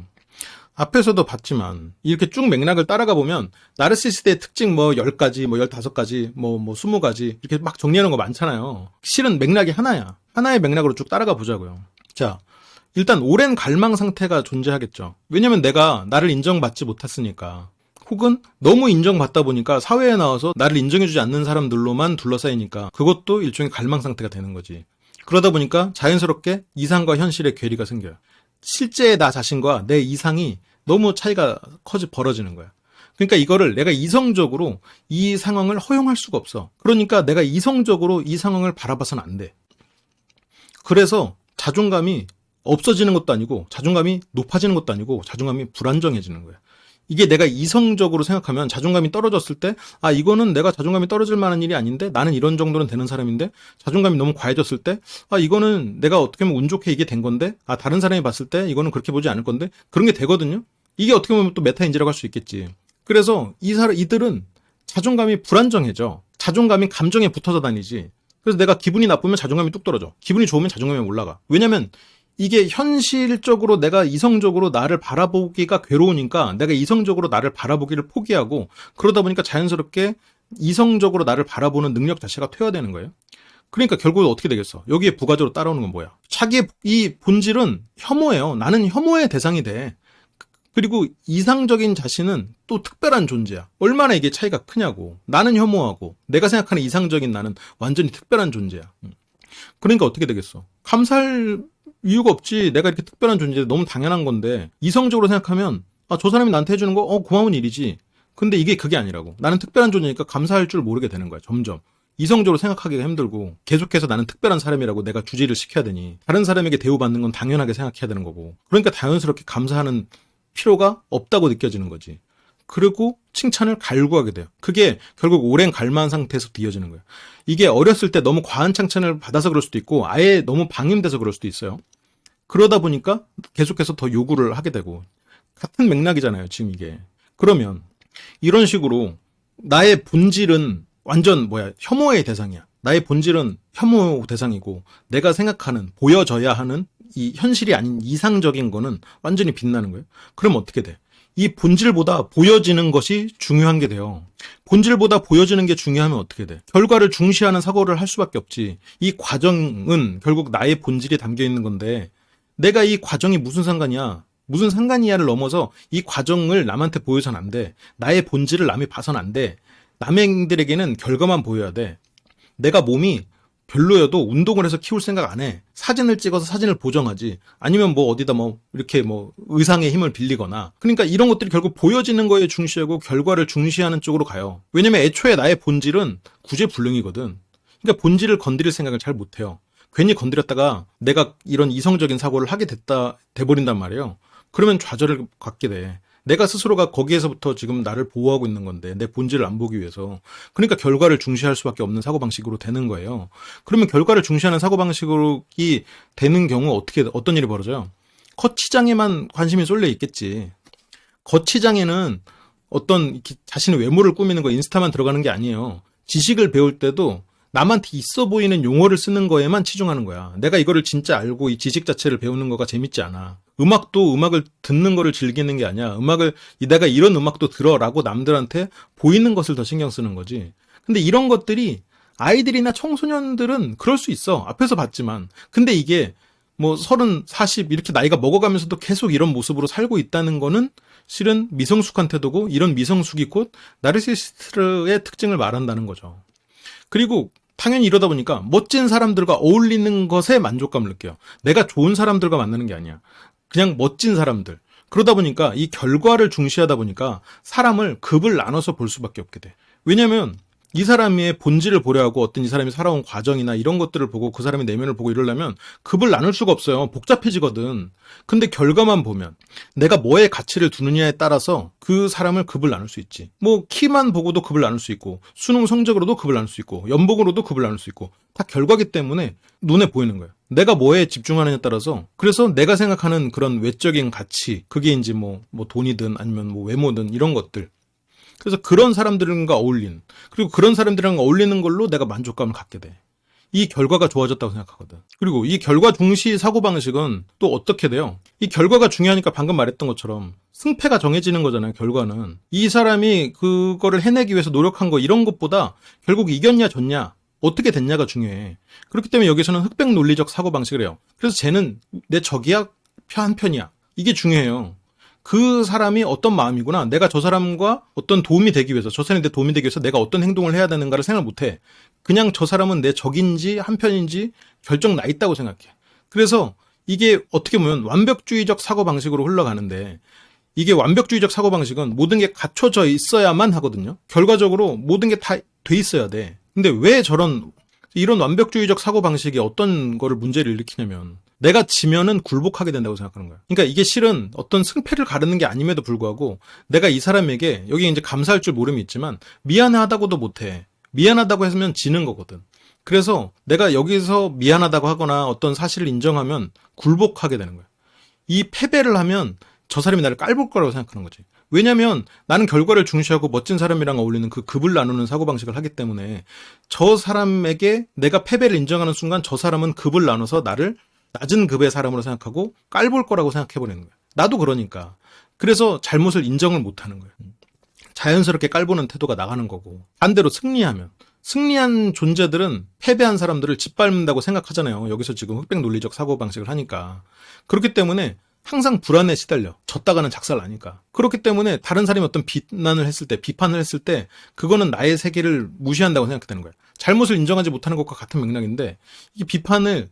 앞에서도 봤지만 이렇게 쭉 맥락을 따라가 보면 나르시시스트의 특징 뭐 10가지 뭐 15가지 뭐 20가지 이렇게 막 정리하는 거 많잖아요. 실은 맥락이 하나야. 하나의 맥락으로 쭉 따라가 보자고요. 자, 일단 오랜 갈망 상태가 존재하겠죠. 왜냐면 내가 나를 인정받지 못했으니까. 혹은 너무 인정받다 보니까 사회에 나와서 나를 인정해주지 않는 사람들로만 둘러싸이니까 그것도 일종의 갈망 상태가 되는 거지. 그러다 보니까 자연스럽게 이상과 현실의 괴리가 생겨요. 실제의 나 자신과 내 이상이 너무 차이가 벌어지는 거야. 그러니까 이거를 내가 이성적으로 이 상황을 허용할 수가 없어. 그러니까 내가 이성적으로 이 상황을 바라봐서는 안 돼. 그래서 자존감이 없어지는 것도 아니고 자존감이 높아지는 것도 아니고 자존감이 불안정해지는 거야. 이게 내가 이성적으로 생각하면 자존감이 떨어졌을 때 이거는 내가 자존감이 떨어질 만한 일이 아닌데 나는 이런 정도는 되는 사람인데 자존감이 너무 과해졌을 때 이거는 내가 어떻게 보면 운 좋게 이게 된 건데 다른 사람이 봤을 때 이거는 그렇게 보지 않을 건데 그런 게 되거든요. 이게 어떻게 보면 또 메타인지라고 할 수 있겠지. 그래서 이들은 자존감이 불안정해져. 자존감이 감정에 붙어서 다니지. 그래서 내가 기분이 나쁘면 자존감이 뚝 떨어져. 기분이 좋으면 자존감이 올라가. 왜냐면 이게 현실적으로 내가 이성적으로 나를 바라보기가 괴로우니까 내가 이성적으로 나를 바라보기를 포기하고 그러다 보니까 자연스럽게 이성적으로 나를 바라보는 능력 자체가 퇴화되는 거예요. 그러니까 결국은 어떻게 되겠어? 여기에 부가적으로 따라오는 건 뭐야? 자기의 이 본질은 혐오예요. 나는 혐오의 대상이 돼. 그리고 이상적인 자신은 또 특별한 존재야. 얼마나 이게 차이가 크냐고. 나는 혐오하고 내가 생각하는 이상적인 나는 완전히 특별한 존재야. 그러니까 어떻게 되겠어? 감사할 이유가 없지. 내가 이렇게 특별한 존재 너무 당연한 건데 이성적으로 생각하면 저 사람이 나한테 해주는 거 고마운 일이지. 근데 이게 그게 아니라고. 나는 특별한 존재니까 감사할 줄 모르게 되는 거야. 점점. 이성적으로 생각하기가 힘들고 계속해서 나는 특별한 사람이라고 내가 주지를 시켜야 되니 다른 사람에게 대우받는 건 당연하게 생각해야 되는 거고 그러니까 자연스럽게 감사하는 필요가 없다고 느껴지는 거지. 그리고 칭찬을 갈구하게 돼요. 그게 결국 오랜 갈망 상태에서 이어지는 거예요. 이게 어렸을 때 너무 과한 칭찬을 받아서 그럴 수도 있고 아예 너무 방임돼서 그럴 수도 있어요. 그러다 보니까 계속해서 더 요구를 하게 되고 같은 맥락이잖아요. 지금 이게. 그러면 이런 식으로 나의 본질은 완전 혐오의 대상이야. 나의 본질은 혐오 대상이고 내가 생각하는 보여져야 하는 이 현실이 아닌 이상적인 거는 완전히 빛나는 거예요. 그럼 어떻게 돼? 이 본질보다 보여지는 것이 중요한 게 돼요. 본질보다 보여지는 게 중요하면 어떻게 돼? 결과를 중시하는 사고를 할 수밖에 없지. 이 과정은 결국 나의 본질이 담겨 있는 건데 내가 이 과정이 무슨 상관이야? 무슨 상관이야를 넘어서 이 과정을 남한테 보여서는 안 돼. 나의 본질을 남이 봐서는 안 돼. 남들에게는 결과만 보여야 돼. 내가 몸이 별로여도 운동을 해서 키울 생각 안 해. 사진을 찍어서 사진을 보정하지. 아니면 어디다 이렇게 의상의 힘을 빌리거나. 그러니까 이런 것들이 결국 보여지는 거에 중시하고 결과를 중시하는 쪽으로 가요. 왜냐면 애초에 나의 본질은 구제불능이거든. 그러니까 본질을 건드릴 생각을 잘 못해요. 괜히 건드렸다가 내가 이런 이성적인 사고를 하게 돼버린단 말이에요. 그러면 좌절을 갖게 돼. 내가 스스로가 거기에서부터 지금 나를 보호하고 있는 건데 내 본질을 안 보기 위해서. 그러니까 결과를 중시할 수밖에 없는 사고방식으로 되는 거예요. 그러면 결과를 중시하는 사고방식이 되는 경우 어떤 일이 벌어져요? 거치장에만 관심이 쏠려 있겠지. 거치장에는 어떤 자신의 외모를 꾸미는 거 인스타만 들어가는 게 아니에요. 지식을 배울 때도 남한테 있어 보이는 용어를 쓰는 거에만 치중하는 거야. 내가 이거를 진짜 알고 이 지식 자체를 배우는 거가 재밌지 않아. 음악도 음악을 듣는 거를 즐기는 게 아니야. 내가 이런 음악도 들어라고 남들한테 보이는 것을 더 신경 쓰는 거지. 근데 이런 것들이 아이들이나 청소년들은 그럴 수 있어. 앞에서 봤지만. 근데 이게 뭐 30, 40 이렇게 나이가 먹어가면서도 계속 이런 모습으로 살고 있다는 거는 실은 미성숙한 태도고, 이런 미성숙이 곧 나르시시스트의 특징을 말한다는 거죠. 그리고 당연히 이러다 보니까 멋진 사람들과 어울리는 것에 만족감을 느껴요. 내가 좋은 사람들과 만나는 게 아니야. 그냥 멋진 사람들. 그러다 보니까 이 결과를 중시하다 보니까 사람을 급을 나눠서 볼 수밖에 없게 돼. 왜냐면 이 사람의 본질을 보려고, 어떤 이 사람이 살아온 과정이나 이런 것들을 보고 그 사람의 내면을 보고 이러려면 급을 나눌 수가 없어요. 복잡해지거든. 근데 결과만 보면 내가 뭐에 가치를 두느냐에 따라서 그 사람을 급을 나눌 수 있지. 뭐 키만 보고도 급을 나눌 수 있고, 수능 성적으로도 급을 나눌 수 있고, 연봉으로도 급을 나눌 수 있고, 다 결과기 때문에 눈에 보이는 거예요. 내가 뭐에 집중하느냐에 따라서. 그래서 내가 생각하는 그런 외적인 가치, 그게 이제 뭐 돈이든 아니면 뭐 외모든 이런 것들, 그래서 그런 사람들과 어울린, 그리고 그런 사람들이랑 어울리는 걸로 내가 만족감을 갖게 돼. 이 결과가 좋아졌다고 생각하거든. 그리고 이 결과 중시 사고방식은 또 어떻게 돼요? 이 결과가 중요하니까 방금 말했던 것처럼 승패가 정해지는 거잖아요, 결과는. 이 사람이 그거를 해내기 위해서 노력한 거, 이런 것보다 결국 이겼냐 졌냐, 어떻게 됐냐가 중요해. 그렇기 때문에 여기서는 흑백 논리적 사고방식을 해요. 그래서 쟤는 내 적이야, 한편이야. 이게 중요해요. 그 사람이 어떤 마음이구나. 내가 저 사람과 어떤 도움이 되기 위해서, 저 사람한테 도움이 되기 위해서 내가 어떤 행동을 해야 되는가를 생각 못해. 그냥 저 사람은 내 적인지 한편인지 결정 나 있다고 생각해. 그래서 이게 어떻게 보면 완벽주의적 사고방식으로 흘러가는데, 이게 완벽주의적 사고방식은 모든 게 갖춰져 있어야만 하거든요. 결과적으로 모든 게 다 돼 있어야 돼. 근데 왜 이런 완벽주의적 사고방식이 어떤 거를 문제를 일으키냐면, 내가 지면은 굴복하게 된다고 생각하는 거야. 그러니까 이게 실은 어떤 승패를 가르는 게 아님에도 불구하고 내가 이 사람에게, 여기 이제 감사할 줄 모름이 있지만 미안하다고도 못해. 미안하다고 했으면 지는 거거든. 그래서 내가 여기서 미안하다고 하거나 어떤 사실을 인정하면 굴복하게 되는 거야. 이 패배를 하면 저 사람이 나를 깔볼 거라고 생각하는 거지. 왜냐면 나는 결과를 중시하고 멋진 사람이랑 어울리는 그 급을 나누는 사고방식을 하기 때문에, 저 사람에게 내가 패배를 인정하는 순간 저 사람은 급을 나눠서 나를 낮은 급의 사람으로 생각하고 깔볼 거라고 생각해버리는 거야. 나도 그러니까. 그래서 잘못을 인정을 못하는 거야. 자연스럽게 깔보는 태도가 나가는 거고, 반대로 승리한 존재들은 패배한 사람들을 짓밟는다고 생각하잖아요. 여기서 지금 흑백 논리적 사고방식을 하니까. 그렇기 때문에 항상 불안에 시달려. 졌다가는 작살나니까. 그렇기 때문에 다른 사람이 어떤 비판을 했을 때 그거는 나의 세계를 무시한다고 생각되는 거야. 잘못을 인정하지 못하는 것과 같은 맥락인데, 이 비판을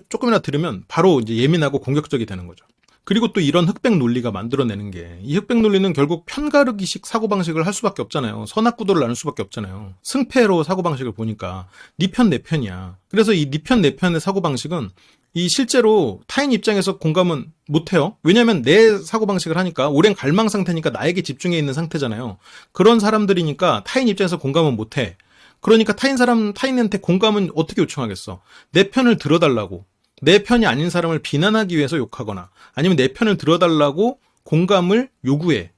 조금이나 들으면 바로 이제 예민하고 공격적이 되는 거죠. 그리고 또 이런 흑백 논리가 만들어내는 게, 이 흑백 논리는 결국 편가르기식 사고방식을 할 수밖에 없잖아요. 선악구도를 나눌 수밖에 없잖아요. 승패로 사고방식을 보니까 네 편 내 편이야. 그래서 이 네 편 내 편의 사고방식은 이 실제로 타인 입장에서 공감은 못해요. 왜냐면 내 사고방식을 하니까 오랜 갈망 상태니까 나에게 집중해 있는 상태잖아요. 그런 사람들이니까 타인 입장에서 공감은 못해. 그러니까 타인한테 공감은 어떻게 요청하겠어? 내 편을 들어달라고. 내 편이 아닌 사람을 비난하기 위해서 욕하거나, 아니면 내 편을 들어달라고 공감을 요구해.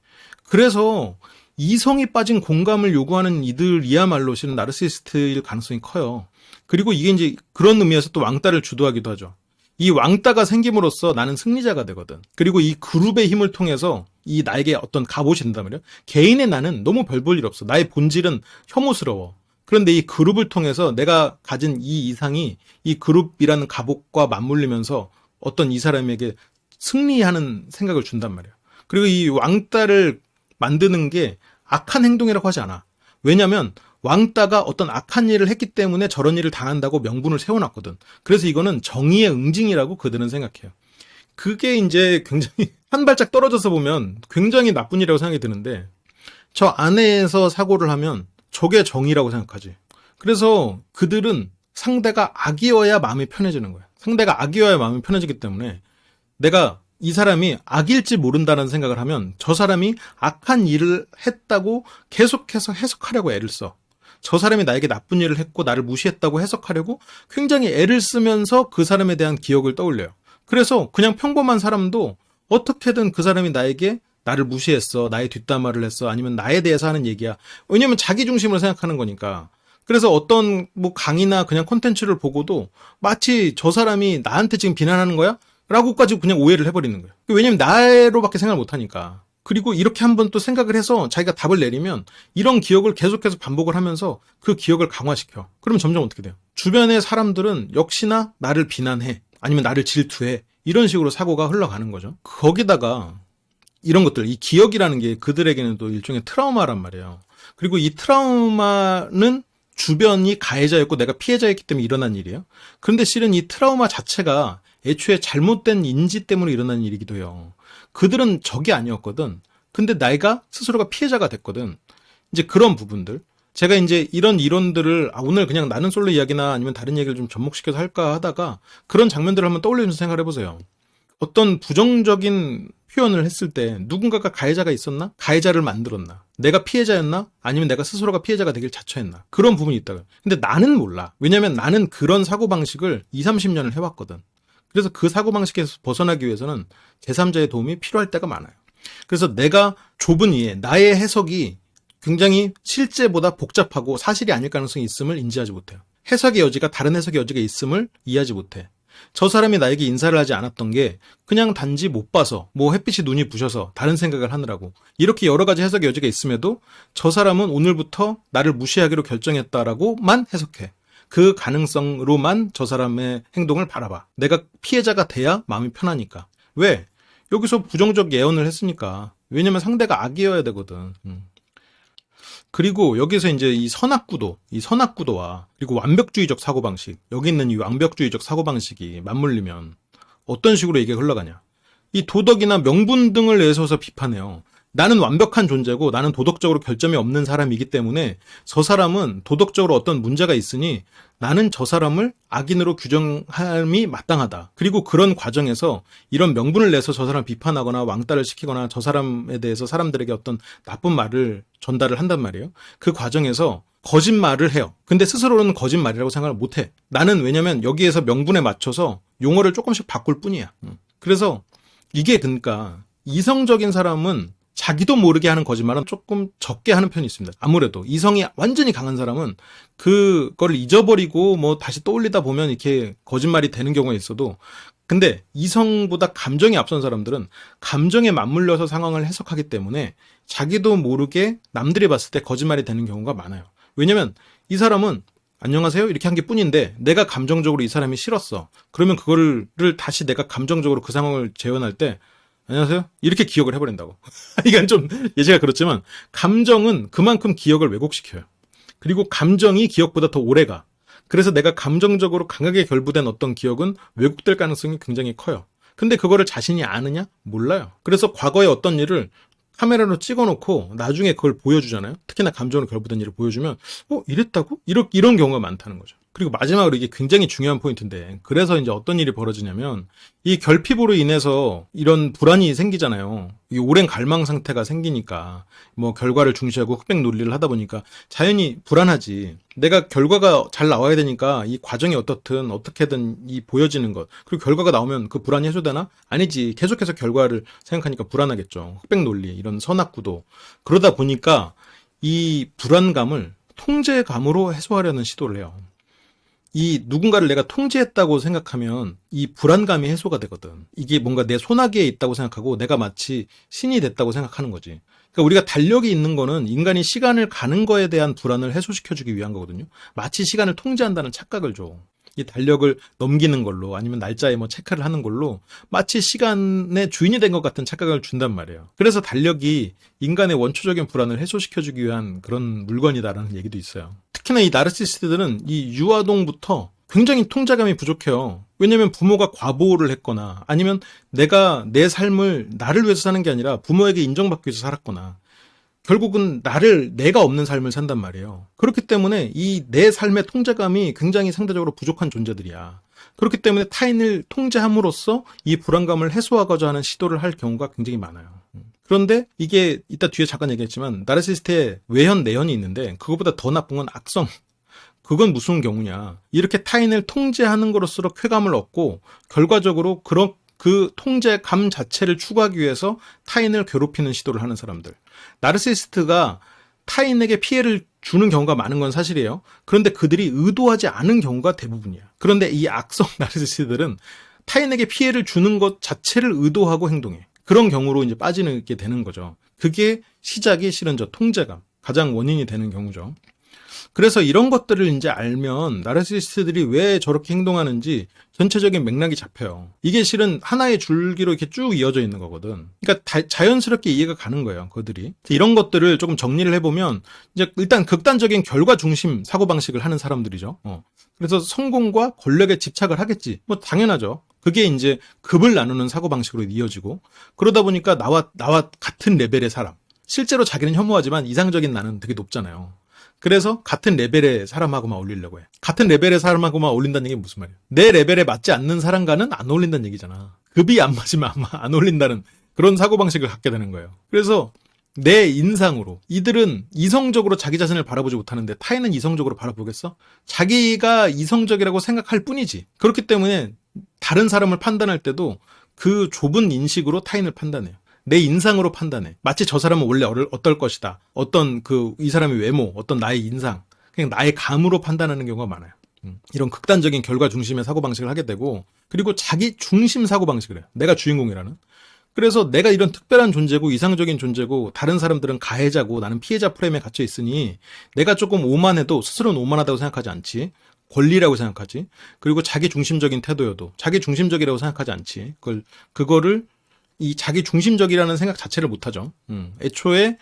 그래서 이성이 빠진 공감을 요구하는 이들이야말로 실은 나르시시스트일 가능성이 커요. 그리고 이게 이제 그런 의미에서 또 왕따를 주도하기도 하죠. 이 왕따가 생김으로써 나는 승리자가 되거든. 그리고 이 그룹의 힘을 통해서 이 나에게 어떤 갑옷이 된단 말이야. 개인의 나는 너무 별 볼 일 없어. 나의 본질은 혐오스러워. 그런데 이 그룹을 통해서 내가 가진 이 이상이 이 그룹이라는 갑옷과 맞물리면서 어떤 이 사람에게 승리하는 생각을 준단 말이에요. 그리고 이 왕따를 만드는 게 악한 행동이라고 하지 않아. 왜냐면 왕따가 어떤 악한 일을 했기 때문에 저런 일을 당한다고 명분을 세워놨거든. 그래서 이거는 정의의 응징이라고 그들은 생각해요. 그게 이제 굉장히 한 발짝 떨어져서 보면 굉장히 나쁜 일이라고 생각이 드는데, 저 안에서 사고를 하면 저게 정의라고 생각하지. 그래서 그들은 상대가 악이어야 마음이 편해지는 거야. 상대가 악이어야 마음이 편해지기 때문에, 내가 이 사람이 악일지 모른다는 생각을 하면 저 사람이 악한 일을 했다고 계속해서 해석하려고 애를 써. 저 사람이 나에게 나쁜 일을 했고 나를 무시했다고 해석하려고 굉장히 애를 쓰면서 그 사람에 대한 기억을 떠올려요. 그래서 그냥 평범한 사람도 어떻게든 그 사람이 나를 무시했어, 나의 뒷담화를 했어, 아니면 나에 대해서 하는 얘기야. 왜냐면 자기 중심으로 생각하는 거니까. 그래서 어떤 뭐 강의나 그냥 콘텐츠를 보고도 마치 저 사람이 나한테 지금 비난하는 거야? 라고까지 그냥 오해를 해버리는 거예요. 왜냐면 나로밖에 생각을 못하니까. 그리고 이렇게 한번 또 생각을 해서 자기가 답을 내리면 이런 기억을 계속해서 반복을 하면서 그 기억을 강화시켜. 그러면 점점 어떻게 돼요? 주변의 사람들은 역시나 나를 비난해. 아니면 나를 질투해. 이런 식으로 사고가 흘러가는 거죠. 거기다가 이런 것들, 이 기억이라는 게 그들에게는 또 일종의 트라우마란 말이에요. 그리고 이 트라우마는 주변이 가해자였고 내가 피해자였기 때문에 일어난 일이에요. 그런데 실은 이 트라우마 자체가 애초에 잘못된 인지 때문에 일어난 일이기도 해요. 그들은 적이 아니었거든. 근데 내가 스스로가 피해자가 됐거든. 이제 그런 부분들. 제가 이제 이런 이론들을 오늘 그냥 나는 솔로 이야기나 아니면 다른 얘기를 좀 접목시켜서 할까 하다가 그런 장면들을 한번 떠올리면서 생각을 해보세요. 어떤 부정적인 표현을 했을 때 누군가가 가해자가 있었나? 가해자를 만들었나? 내가 피해자였나? 아니면 내가 스스로가 피해자가 되길 자처했나? 그런 부분이 있다고요. 근데 나는 몰라. 왜냐면 나는 그런 사고방식을 20, 30년을 해왔거든. 그래서 그 사고방식에서 벗어나기 위해서는 제3자의 도움이 필요할 때가 많아요. 그래서 내가 좁은 이해, 나의 해석이 굉장히 실제보다 복잡하고 사실이 아닐 가능성이 있음을 인지하지 못해요. 해석의 여지가 다른 해석의 여지가 있음을 이해하지 못해. 저 사람이 나에게 인사를 하지 않았던 게 그냥 단지 못 봐서 뭐 햇빛이 눈이 부셔서 다른 생각을 하느라고 이렇게 여러 가지 해석의 여지가 있음에도 저 사람은 오늘부터 나를 무시하기로 결정했다라고만 해석해. 그 가능성으로만 저 사람의 행동을 바라봐. 내가 피해자가 돼야 마음이 편하니까. 왜? 여기서 부정적 예언을 했으니까. 왜냐면 상대가 악이어야 되거든. 그리고 여기서 이제 이 선악구도와 그리고 완벽주의적 사고방식, 여기 있는 이 완벽주의적 사고방식이 맞물리면 어떤 식으로 이게 흘러가냐. 이 도덕이나 명분 등을 내세워서 비판해요. 나는 완벽한 존재고 나는 도덕적으로 결점이 없는 사람이기 때문에 저 사람은 도덕적으로 어떤 문제가 있으니 나는 저 사람을 악인으로 규정함이 마땅하다. 그리고 그런 과정에서 이런 명분을 내서 저 사람을 비판하거나 왕따를 시키거나 저 사람에 대해서 사람들에게 어떤 나쁜 말을 전달을 한단 말이에요. 그 과정에서 거짓말을 해요. 근데 스스로는 거짓말이라고 생각을 못해. 나는 왜냐면 여기에서 명분에 맞춰서 용어를 조금씩 바꿀 뿐이야. 그래서 이게 그러니까 이성적인 사람은 자기도 모르게 하는 거짓말은 조금 적게 하는 편이 있습니다. 아무래도 이성이 완전히 강한 사람은 그거를 잊어버리고 뭐 다시 떠올리다 보면 이렇게 거짓말이 되는 경우가 있어도, 근데 이성보다 감정이 앞선 사람들은 감정에 맞물려서 상황을 해석하기 때문에 자기도 모르게 남들이 봤을 때 거짓말이 되는 경우가 많아요. 왜냐면 이 사람은 안녕하세요 이렇게 한 게 뿐인데 내가 감정적으로 이 사람이 싫었어. 그러면 그거를 다시 내가 감정적으로 그 상황을 재현할 때 안녕하세요? 이렇게 기억을 해버린다고. 이건 좀 예시가 그렇지만 감정은 그만큼 기억을 왜곡시켜요. 그리고 감정이 기억보다 더 오래가. 그래서 내가 감정적으로 강하게 결부된 어떤 기억은 왜곡될 가능성이 굉장히 커요. 근데 그거를 자신이 아느냐? 몰라요. 그래서 과거의 어떤 일을 카메라로 찍어놓고 나중에 그걸 보여주잖아요. 특히나 감정으로 결부된 일을 보여주면 이랬다고? 이런 경우가 많다는 거죠. 그리고 마지막으로 이게 굉장히 중요한 포인트인데, 그래서 이제 어떤 일이 벌어지냐면 이 결핍으로 인해서 이런 불안이 생기잖아요. 이 오랜 갈망 상태가 생기니까 뭐 결과를 중시하고 흑백 논리를 하다 보니까 자연히 불안하지. 내가 결과가 잘 나와야 되니까 이 과정이 어떻게든 이 보여지는 것, 그리고 결과가 나오면 그 불안이 해소되나? 아니지. 계속해서 결과를 생각하니까 불안하겠죠. 흑백 논리, 이런 선악구도. 그러다 보니까 이 불안감을 통제감으로 해소하려는 시도를 해요. 이 누군가를 내가 통제했다고 생각하면 이 불안감이 해소가 되거든. 이게 뭔가 내 손아귀에 있다고 생각하고 내가 마치 신이 됐다고 생각하는 거지. 그러니까 우리가 달력이 있는 거는 인간이 시간을 가는 거에 대한 불안을 해소시켜주기 위한 거거든요. 마치 시간을 통제한다는 착각을 줘. 이 달력을 넘기는 걸로 아니면 날짜에 뭐 체크를 하는 걸로 마치 시간의 주인이 된 것 같은 착각을 준단 말이에요. 그래서 달력이 인간의 원초적인 불안을 해소시켜주기 위한 그런 물건이다라는 얘기도 있어요. 특히나 이 나르시시스트들은 이 유아동부터 굉장히 통제감이 부족해요. 왜냐면 부모가 과보호를 했거나 아니면 내가 내 삶을 나를 위해서 사는 게 아니라 부모에게 인정받기 위해서 살았거나 결국은 내가 없는 삶을 산단 말이에요. 그렇기 때문에 이 내 삶의 통제감이 굉장히 상대적으로 부족한 존재들이야. 그렇기 때문에 타인을 통제함으로써 이 불안감을 해소하고자 하는 시도를 할 경우가 굉장히 많아요. 그런데 이게 이따 뒤에 잠깐 얘기했지만 나르시시스트의 외현 내현이 있는데 그것보다 더 나쁜 건 악성. 그건 무슨 경우냐. 이렇게 타인을 통제하는 것으로 쾌감을 얻고 결과적으로 그 통제감 자체를 추구하기 위해서 타인을 괴롭히는 시도를 하는 사람들. 나르시시스트가 타인에게 피해를 주는 경우가 많은 건 사실이에요. 그런데 그들이 의도하지 않은 경우가 대부분이야. 그런데 이 악성 나르시시스트들은 타인에게 피해를 주는 것 자체를 의도하고 행동해. 그런 경우로 이제 빠지게 되는 거죠. 그게 시작이 실은 저 통제감, 가장 원인이 되는 경우죠. 그래서 이런 것들을 이제 알면 나르시시스트들이 왜 저렇게 행동하는지 전체적인 맥락이 잡혀요. 이게 실은 하나의 줄기로 이렇게 쭉 이어져 있는 거거든. 그러니까 자연스럽게 이해가 가는 거예요, 그들이. 이런 것들을 조금 정리를 해보면 이제 일단 극단적인 결과 중심 사고방식을 하는 사람들이죠. 그래서 성공과 권력에 집착을 하겠지. 뭐 당연하죠. 그게 이제 급을 나누는 사고방식으로 이어지고, 그러다 보니까 나와 같은 레벨의 사람, 실제로 자기는 혐오하지만 이상적인 나는 되게 높잖아요. 그래서 같은 레벨의 사람하고만 어울리려고 해. 같은 레벨의 사람하고만 어울린다는 얘기 무슨 말이야? 내 레벨에 맞지 않는 사람과는 안 어울린다는 얘기잖아. 급이 안 맞으면 아마 안 어울린다는 그런 사고방식을 갖게 되는 거예요. 그래서 내 인상으로, 이들은 이성적으로 자기 자신을 바라보지 못하는데 타인은 이성적으로 바라보겠어? 자기가 이성적이라고 생각할 뿐이지. 그렇기 때문에 다른 사람을 판단할 때도 그 좁은 인식으로 타인을 판단해요. 내 인상으로 판단해. 마치 저 사람은 원래 어떨 것이다. 어떤 이 사람의 외모, 어떤 나의 인상, 그냥 나의 감으로 판단하는 경우가 많아요. 이런 극단적인 결과 중심의 사고방식을 하게 되고, 그리고 자기 중심 사고방식을 해요. 내가 주인공이라는. 그래서 내가 이런 특별한 존재고 이상적인 존재고 다른 사람들은 가해자고 나는 피해자 프레임에 갇혀 있으니 내가 조금 오만해도 스스로는 오만하다고 생각하지 않지. 권리라고 생각하지. 그리고 자기 중심적인 태도여도 자기 중심적이라고 생각하지 않지. 그거를 이 자기 중심적이라는 생각 자체를 못하죠. 애초에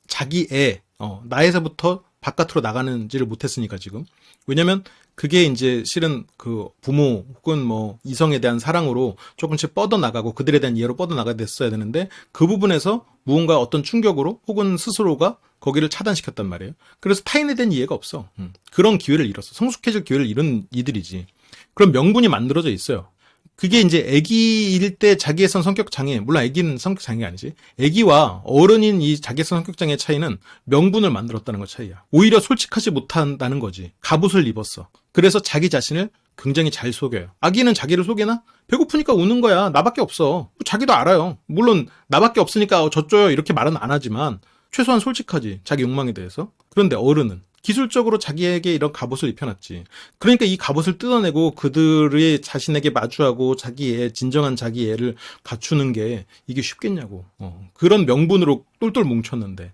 자기애, 나에서부터 바깥으로 나가는지를 못했으니까 지금. 왜냐면 그게 이제 실은 그 부모 혹은 뭐 이성에 대한 사랑으로 조금씩 뻗어나가고 그들에 대한 이해로 뻗어나가야 됐어야 되는데 그 부분에서 무언가 어떤 충격으로 혹은 스스로가 거기를 차단시켰단 말이에요. 그래서 타인에 대한 이해가 없어. 그런 기회를 잃었어. 성숙해질 기회를 잃은 이들이지. 그런 명분이 만들어져 있어요. 그게 이제 아기일 때 자기애성 성격 장애, 물론 아기는 성격 장애가 아니지. 아기와 어른인 이 자기애성 성격 장애 차이는 명분을 만들었다는 것 차이야. 오히려 솔직하지 못한다는 거지. 갑옷을 입었어. 그래서 자기 자신을 굉장히 잘 속여요. 아기는 자기를 속이나? 배고프니까 우는 거야. 나밖에 없어. 자기도 알아요. 물론 나밖에 없으니까 젖줘요 이렇게 말은 안 하지만 최소한 솔직하지. 자기 욕망에 대해서. 그런데 어른은 기술적으로 자기에게 이런 갑옷을 입혀놨지. 그러니까 이 갑옷을 뜯어내고 그들의 자신에게 마주하고 자기의 진정한 자기애를 갖추는 게 이게 쉽겠냐고. 그런 명분으로 똘똘 뭉쳤는데.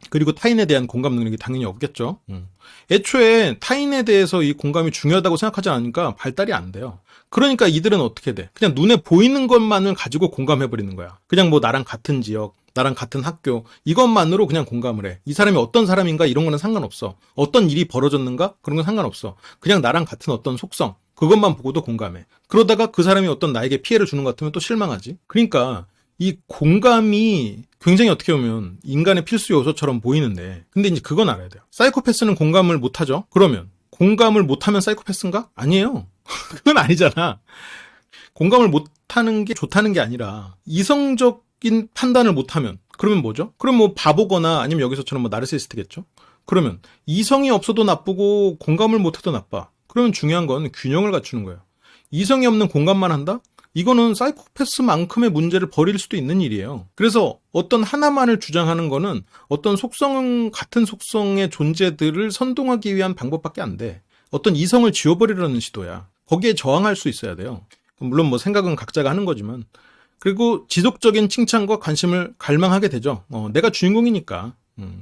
그리고 타인에 대한 공감 능력이 당연히 없겠죠. 애초에 타인에 대해서 이 공감이 중요하다고 생각하지 않으니까 발달이 안 돼요. 그러니까 이들은 어떻게 돼? 그냥 눈에 보이는 것만을 가지고 공감해버리는 거야. 그냥 뭐 나랑 같은 지역, 나랑 같은 학교, 이것만으로 그냥 공감을 해. 이 사람이 어떤 사람인가 이런 거는 상관없어. 어떤 일이 벌어졌는가 그런 건 상관없어. 그냥 나랑 같은 어떤 속성, 그것만 보고도 공감해. 그러다가 그 사람이 어떤 나에게 피해를 주는 것 같으면 또 실망하지. 그러니까 이 공감이 굉장히 어떻게 보면 인간의 필수 요소처럼 보이는데, 근데 이제 그건 알아야 돼요. 사이코패스는 공감을 못하죠? 그러면 공감을 못하면 사이코패스인가? 아니에요. 그건 아니잖아. 공감을 못하는 게 좋다는 게 아니라 이성적인 판단을 못하면 그러면 뭐죠? 그럼 뭐 바보거나 아니면 여기서처럼 뭐 나르시시스트겠죠? 그러면 이성이 없어도 나쁘고 공감을 못해도 나빠. 그러면 중요한 건 균형을 갖추는 거예요. 이성이 없는 공감만 한다? 이거는 사이코패스만큼의 문제를 벌일 수도 있는 일이에요. 그래서 어떤 하나만을 주장하는 거는 어떤 같은 속성의 존재들을 선동하기 위한 방법밖에 안 돼. 어떤 이성을 지워버리려는 시도야. 거기에 저항할 수 있어야 돼요. 물론 뭐 생각은 각자가 하는 거지만. 그리고 지속적인 칭찬과 관심을 갈망하게 되죠. 내가 주인공이니까.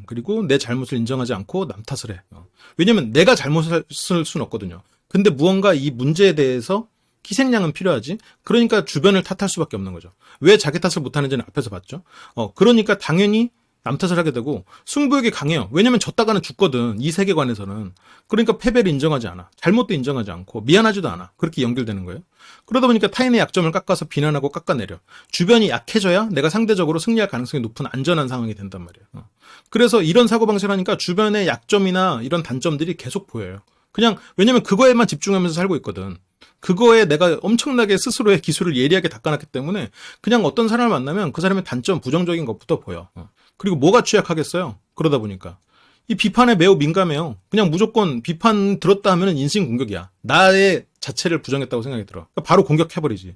그리고 내 잘못을 인정하지 않고 남 탓을 해. 왜냐면 내가 잘못을 쓸 수는 없거든요. 근데 무언가 이 문제에 대해서 희생양은 필요하지. 그러니까 주변을 탓할 수밖에 없는 거죠. 왜 자기 탓을 못하는지는 앞에서 봤죠. 그러니까 당연히 남 탓을 하게 되고 승부욕이 강해요. 왜냐면 졌다가는 죽거든. 이 세계관에서는. 그러니까 패배를 인정하지 않아. 잘못도 인정하지 않고 미안하지도 않아. 그렇게 연결되는 거예요. 그러다 보니까 타인의 약점을 깎아서 비난하고 깎아내려. 주변이 약해져야 내가 상대적으로 승리할 가능성이 높은 안전한 상황이 된단 말이에요. 그래서 이런 사고방식을 하니까 주변의 약점이나 이런 단점들이 계속 보여요. 그냥 왜냐면 그거에만 집중하면서 살고 있거든. 그거에 내가 엄청나게 스스로의 기술을 예리하게 닦아놨기 때문에 그냥 어떤 사람을 만나면 그 사람의 단점, 부정적인 것부터 보여. 그리고 뭐가 취약하겠어요? 그러다 보니까. 이 비판에 매우 민감해요. 그냥 무조건 비판 들었다 하면 인신공격이야. 나의 자체를 부정했다고 생각이 들어. 그러니까 바로 공격해버리지.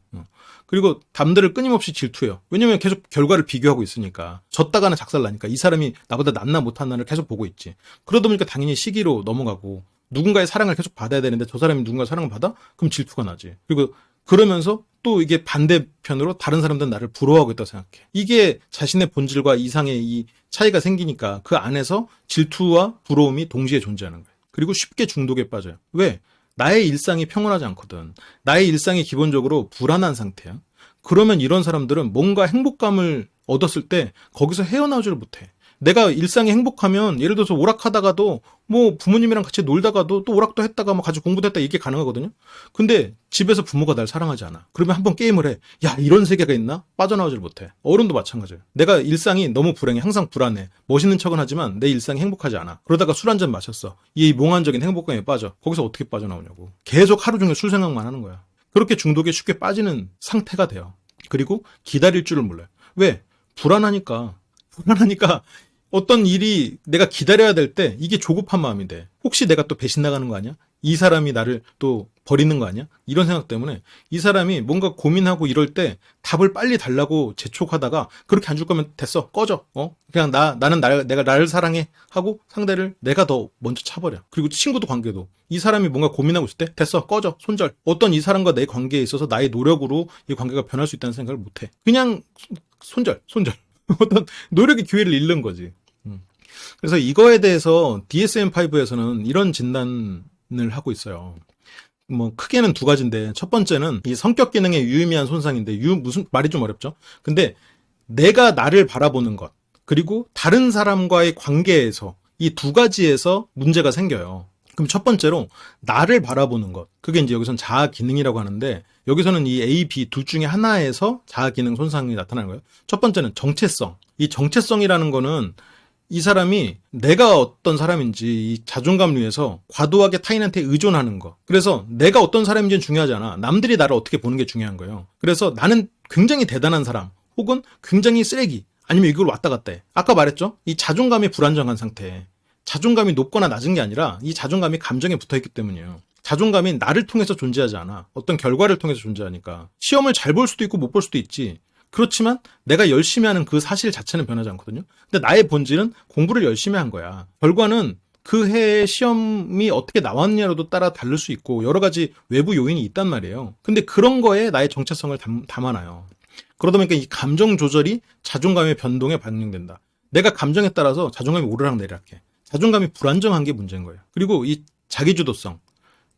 그리고 남들을 끊임없이 질투해요. 왜냐면 계속 결과를 비교하고 있으니까. 졌다가는 작살나니까. 이 사람이 나보다 낫나 못하나를 계속 보고 있지. 그러다 보니까 당연히 시기로 넘어가고 누군가의 사랑을 계속 받아야 되는데 저 사람이 누군가의 사랑을 받아? 그럼 질투가 나지. 그리고 그러면서 또 이게 반대편으로 다른 사람들은 나를 부러워하고 있다고 생각해. 이게 자신의 본질과 이상의 이 차이가 생기니까 그 안에서 질투와 부러움이 동시에 존재하는 거예요. 그리고 쉽게 중독에 빠져요. 왜? 나의 일상이 평온하지 않거든. 나의 일상이 기본적으로 불안한 상태야. 그러면 이런 사람들은 뭔가 행복감을 얻었을 때 거기서 헤어나오지를 못해. 내가 일상이 행복하면 예를 들어서 오락하다가도 뭐 부모님이랑 같이 놀다가도 또 오락도 했다가 뭐 같이 공부도 했다 이게 가능하거든요. 근데 집에서 부모가 날 사랑하지 않아. 그러면 한번 게임을 해. 야, 이런 세계가 있나? 빠져나오질 못해. 어른도 마찬가지예요. 내가 일상이 너무 불행해. 항상 불안해. 멋있는 척은 하지만 내 일상이 행복하지 않아. 그러다가 술 한 잔 마셨어. 이 몽환적인 행복감에 빠져. 거기서 어떻게 빠져나오냐고. 계속 하루 종일 술 생각만 하는 거야. 그렇게 중독에 쉽게 빠지는 상태가 돼요. 그리고 기다릴 줄을 몰라요. 왜? 불안하니까 어떤 일이 내가 기다려야 될 때 이게 조급한 마음이 돼. 혹시 내가 또 배신 나가는 거 아니야? 이 사람이 나를 또 버리는 거 아니야? 이런 생각 때문에 이 사람이 뭔가 고민하고 이럴 때 답을 빨리 달라고 재촉하다가 그렇게 안 줄 거면 됐어. 꺼져. 그냥 내가 나를 사랑해 하고 상대를 내가 더 먼저 차버려. 그리고 친구도 관계도 이 사람이 뭔가 고민하고 있을 때 됐어. 꺼져. 손절. 어떤 이 사람과 내 관계에 있어서 나의 노력으로 이 관계가 변할 수 있다는 생각을 못 해. 그냥 손절. 어떤 노력의 기회를 잃는 거지. 그래서 이거에 대해서 DSM-5에서는 이런 진단을 하고 있어요. 뭐 크게는 두 가지인데 첫 번째는 이 성격 기능의 유의미한 손상인데 무슨 말이 좀 어렵죠. 근데 내가 나를 바라보는 것 그리고 다른 사람과의 관계에서 이 두 가지에서 문제가 생겨요. 그럼 첫 번째로 나를 바라보는 것 그게 이제 여기서는 자아 기능이라고 하는데 여기서는 이 A, B 둘 중에 하나에서 자아 기능 손상이 나타나는 거예요. 첫 번째는 정체성. 이 정체성이라는 거는 이 사람이 내가 어떤 사람인지 이 자존감 위에서 과도하게 타인한테 의존하는 거. 그래서 내가 어떤 사람인지는 중요하지 않아. 남들이 나를 어떻게 보는 게 중요한 거예요. 그래서 나는 굉장히 대단한 사람 혹은 굉장히 쓰레기 아니면 이걸 왔다 갔다 해. 아까 말했죠? 이 자존감이 불안정한 상태. 자존감이 높거나 낮은 게 아니라 이 자존감이 감정에 붙어있기 때문이에요. 자존감이 나를 통해서 존재하지 않아. 어떤 결과를 통해서 존재하니까. 시험을 잘 볼 수도 있고 못 볼 수도 있지. 그렇지만 내가 열심히 하는 그 사실 자체는 변하지 않거든요. 근데 나의 본질은 공부를 열심히 한 거야. 결과는 그 해의 시험이 어떻게 나왔냐로도 따라 다를 수 있고 여러 가지 외부 요인이 있단 말이에요. 근데 그런 거에 나의 정체성을 담아놔요. 그러다 보니까 이 감정 조절이 자존감의 변동에 반영된다. 내가 감정에 따라서 자존감이 오르락내리락해. 자존감이 불안정한 게 문제인 거예요. 그리고 이 자기주도성.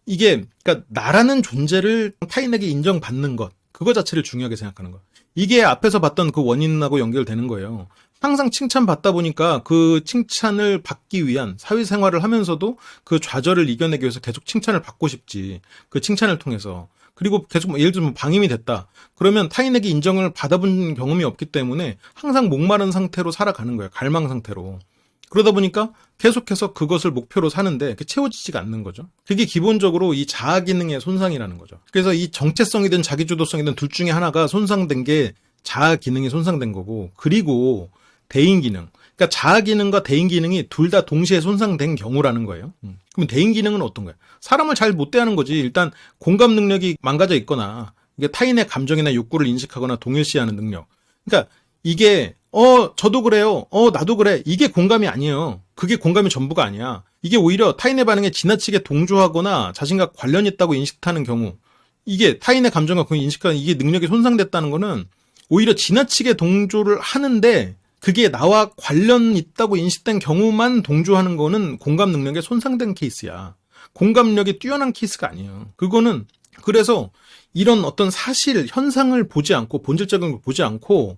이게 그러니까 나라는 존재를 타인에게 인정받는 것. 그거 자체를 중요하게 생각하는 거. 이게 앞에서 봤던 그 원인하고 연결되는 거예요. 항상 칭찬받다 보니까 그 칭찬을 받기 위한 사회생활을 하면서도 그 좌절을 이겨내기 위해서 계속 칭찬을 받고 싶지. 그 칭찬을 통해서. 그리고 계속 예를 들면 방임이 됐다. 그러면 타인에게 인정을 받아본 경험이 없기 때문에 항상 목마른 상태로 살아가는 거예요. 갈망 상태로. 그러다 보니까 계속해서 그것을 목표로 사는데 채워지지가 않는 거죠. 그게 기본적으로 이 자아 기능의 손상이라는 거죠. 그래서 이 정체성이든 자기주도성이든 둘 중에 하나가 손상된 게 자아 기능이 손상된 거고 그리고 대인 기능. 그러니까 자아 기능과 대인 기능이 둘 다 동시에 손상된 경우라는 거예요. 그럼 대인 기능은 어떤 거예요? 사람을 잘 못 대하는 거지. 일단 공감 능력이 망가져 있거나 이게 타인의 감정이나 욕구를 인식하거나 동일시하는 능력. 그러니까 이게 저도 그래요. 나도 그래. 이게 공감이 아니에요. 그게 공감이 전부가 아니야. 이게 오히려 타인의 반응에 지나치게 동조하거나 자신과 관련 있다고 인식하는 경우 이게 타인의 감정과 그 인식하는 이게 능력이 손상됐다는 거는 오히려 지나치게 동조를 하는데 그게 나와 관련 있다고 인식된 경우만 동조하는 거는 공감 능력이 손상된 케이스야. 공감력이 뛰어난 케이스가 아니에요. 그거는 그래서 이런 어떤 사실, 현상을 보지 않고 본질적인 걸 보지 않고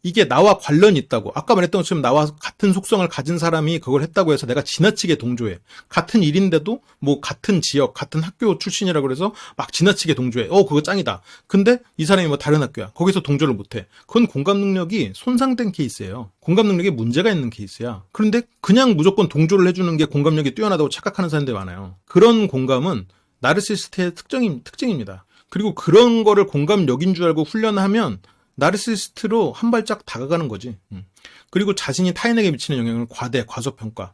이게 나와 관련이 있다고 아까 말했던 것처럼 나와 같은 속성을 가진 사람이 그걸 했다고 해서 내가 지나치게 동조해. 같은 일인데도 뭐 같은 지역, 같은 학교 출신이라고 그래서 막 지나치게 동조해. 그거 짱이다. 근데 이 사람이 뭐 다른 학교야. 거기서 동조를 못해. 그건 공감 능력이 손상된 케이스예요. 공감 능력에 문제가 있는 케이스야. 그런데 그냥 무조건 동조를 해주는 게 공감력이 뛰어나다고 착각하는 사람들이 많아요. 그런 공감은 나르시시스트의 특징입니다. 그리고 그런 거를 공감력인 줄 알고 훈련하면 나르시시스트로 한 발짝 다가가는 거지. 그리고 자신이 타인에게 미치는 영향을 과소평가.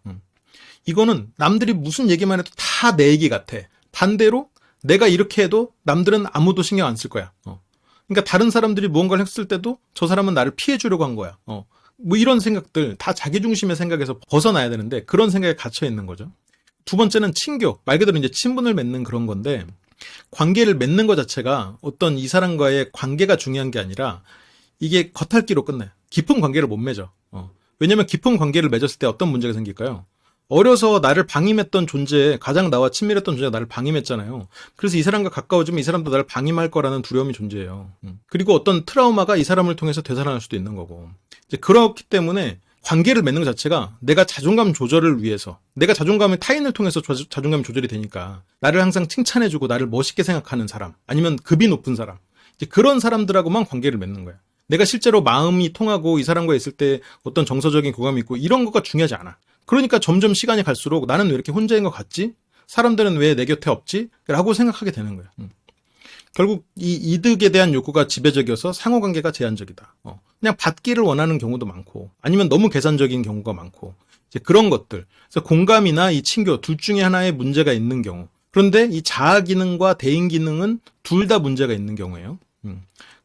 이거는 남들이 무슨 얘기만 해도 다 내 얘기 같아. 반대로 내가 이렇게 해도 남들은 아무도 신경 안 쓸 거야. 그러니까 다른 사람들이 무언가를 했을 때도 저 사람은 나를 피해 주려고 한 거야. 뭐 이런 생각들 다 자기중심의 생각에서 벗어나야 되는데 그런 생각에 갇혀 있는 거죠. 두 번째는 친교. 말 그대로 이제 친분을 맺는 그런 건데 관계를 맺는 것 자체가 어떤 이 사람과의 관계가 중요한 게 아니라 이게 겉핥기로 끝나요. 깊은 관계를 못 맺어. 왜냐면 깊은 관계를 맺었을 때 어떤 문제가 생길까요? 어려서 나를 방임했던 존재, 가장 나와 친밀했던 존재가 나를 방임했잖아요. 그래서 이 사람과 가까워지면 이 사람도 나를 방임할 거라는 두려움이 존재해요. 그리고 어떤 트라우마가 이 사람을 통해서 되살아날 수도 있는 거고. 이제 그렇기 때문에 관계를 맺는 것 자체가 내가 자존감 조절을 위해서, 내가 자존감을 타인을 통해서 자존감이 조절이 되니까 나를 항상 칭찬해주고 나를 멋있게 생각하는 사람, 아니면 급이 높은 사람, 이제 그런 사람들하고만 관계를 맺는 거야. 내가 실제로 마음이 통하고 이 사람과 있을 때 어떤 정서적인 교감이 있고 이런 것가 중요하지 않아. 그러니까 점점 시간이 갈수록 나는 왜 이렇게 혼자인 것 같지? 사람들은 왜 내 곁에 없지? 라고 생각하게 되는 거야. 결국 이 이득에 대한 욕구가 지배적이어서 상호관계가 제한적이다. 그냥 받기를 원하는 경우도 많고, 아니면 너무 계산적인 경우가 많고, 이제 그런 것들. 그래서 공감이나 이 친교 둘 중에 하나에 문제가 있는 경우. 그런데 이 자아 기능과 대인 기능은 둘 다 문제가 있는 경우예요.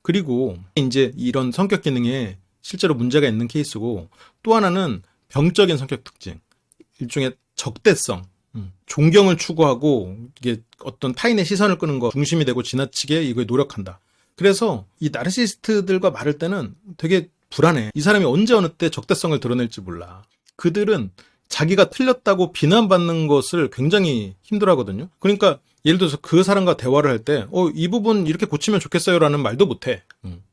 그리고 이제 이런 성격 기능에 실제로 문제가 있는 케이스고, 또 하나는 병적인 성격 특징, 일종의 적대성, 존경을 추구하고 이게 어떤 타인의 시선을 끄는 거 중심이 되고 지나치게 이거에 노력한다. 그래서 이 나르시시스트들과 말할 때는 되게 불안해. 이 사람이 언제 어느 때 적대성을 드러낼지 몰라. 그들은 자기가 틀렸다고 비난받는 것을 굉장히 힘들어하거든요. 그러니까 예를 들어서 그 사람과 대화를 할 때 이 부분 이렇게 고치면 좋겠어요라는 말도 못해.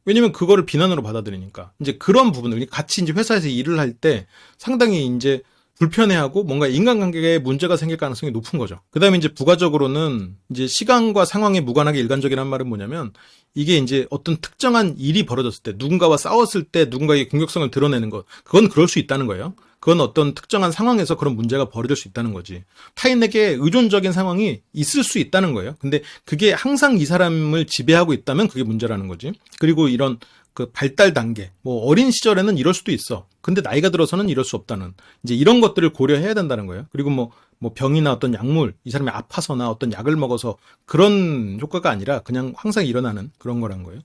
왜냐면 그거를 비난으로 받아들이니까. 이제 그런 부분을 같이 이제 회사에서 일을 할 때 상당히 이제 불편해하고 뭔가 인간관계에 문제가 생길 가능성이 높은 거죠. 그 다음에 이제 부가적으로는 이제 시간과 상황에 무관하게 일관적이라는 말은 뭐냐면 이게 이제 어떤 특정한 일이 벌어졌을 때 누군가와 싸웠을 때 누군가의 공격성을 드러내는 것, 그건 그럴 수 있다는 거예요. 그건 어떤 특정한 상황에서 그런 문제가 벌어질 수 있다는 거지. 타인에게 의존적인 상황이 있을 수 있다는 거예요. 근데 그게 항상 이 사람을 지배하고 있다면 그게 문제라는 거지. 그리고 이런 그 발달 단계, 뭐 어린 시절에는 이럴 수도 있어. 근데 나이가 들어서는 이럴 수 없다는, 이제 이런 것들을 고려해야 된다는 거예요. 그리고 뭐 병이나 어떤 약물, 이 사람이 아파서나 어떤 약을 먹어서 그런 효과가 아니라 그냥 항상 일어나는 그런 거란 거예요.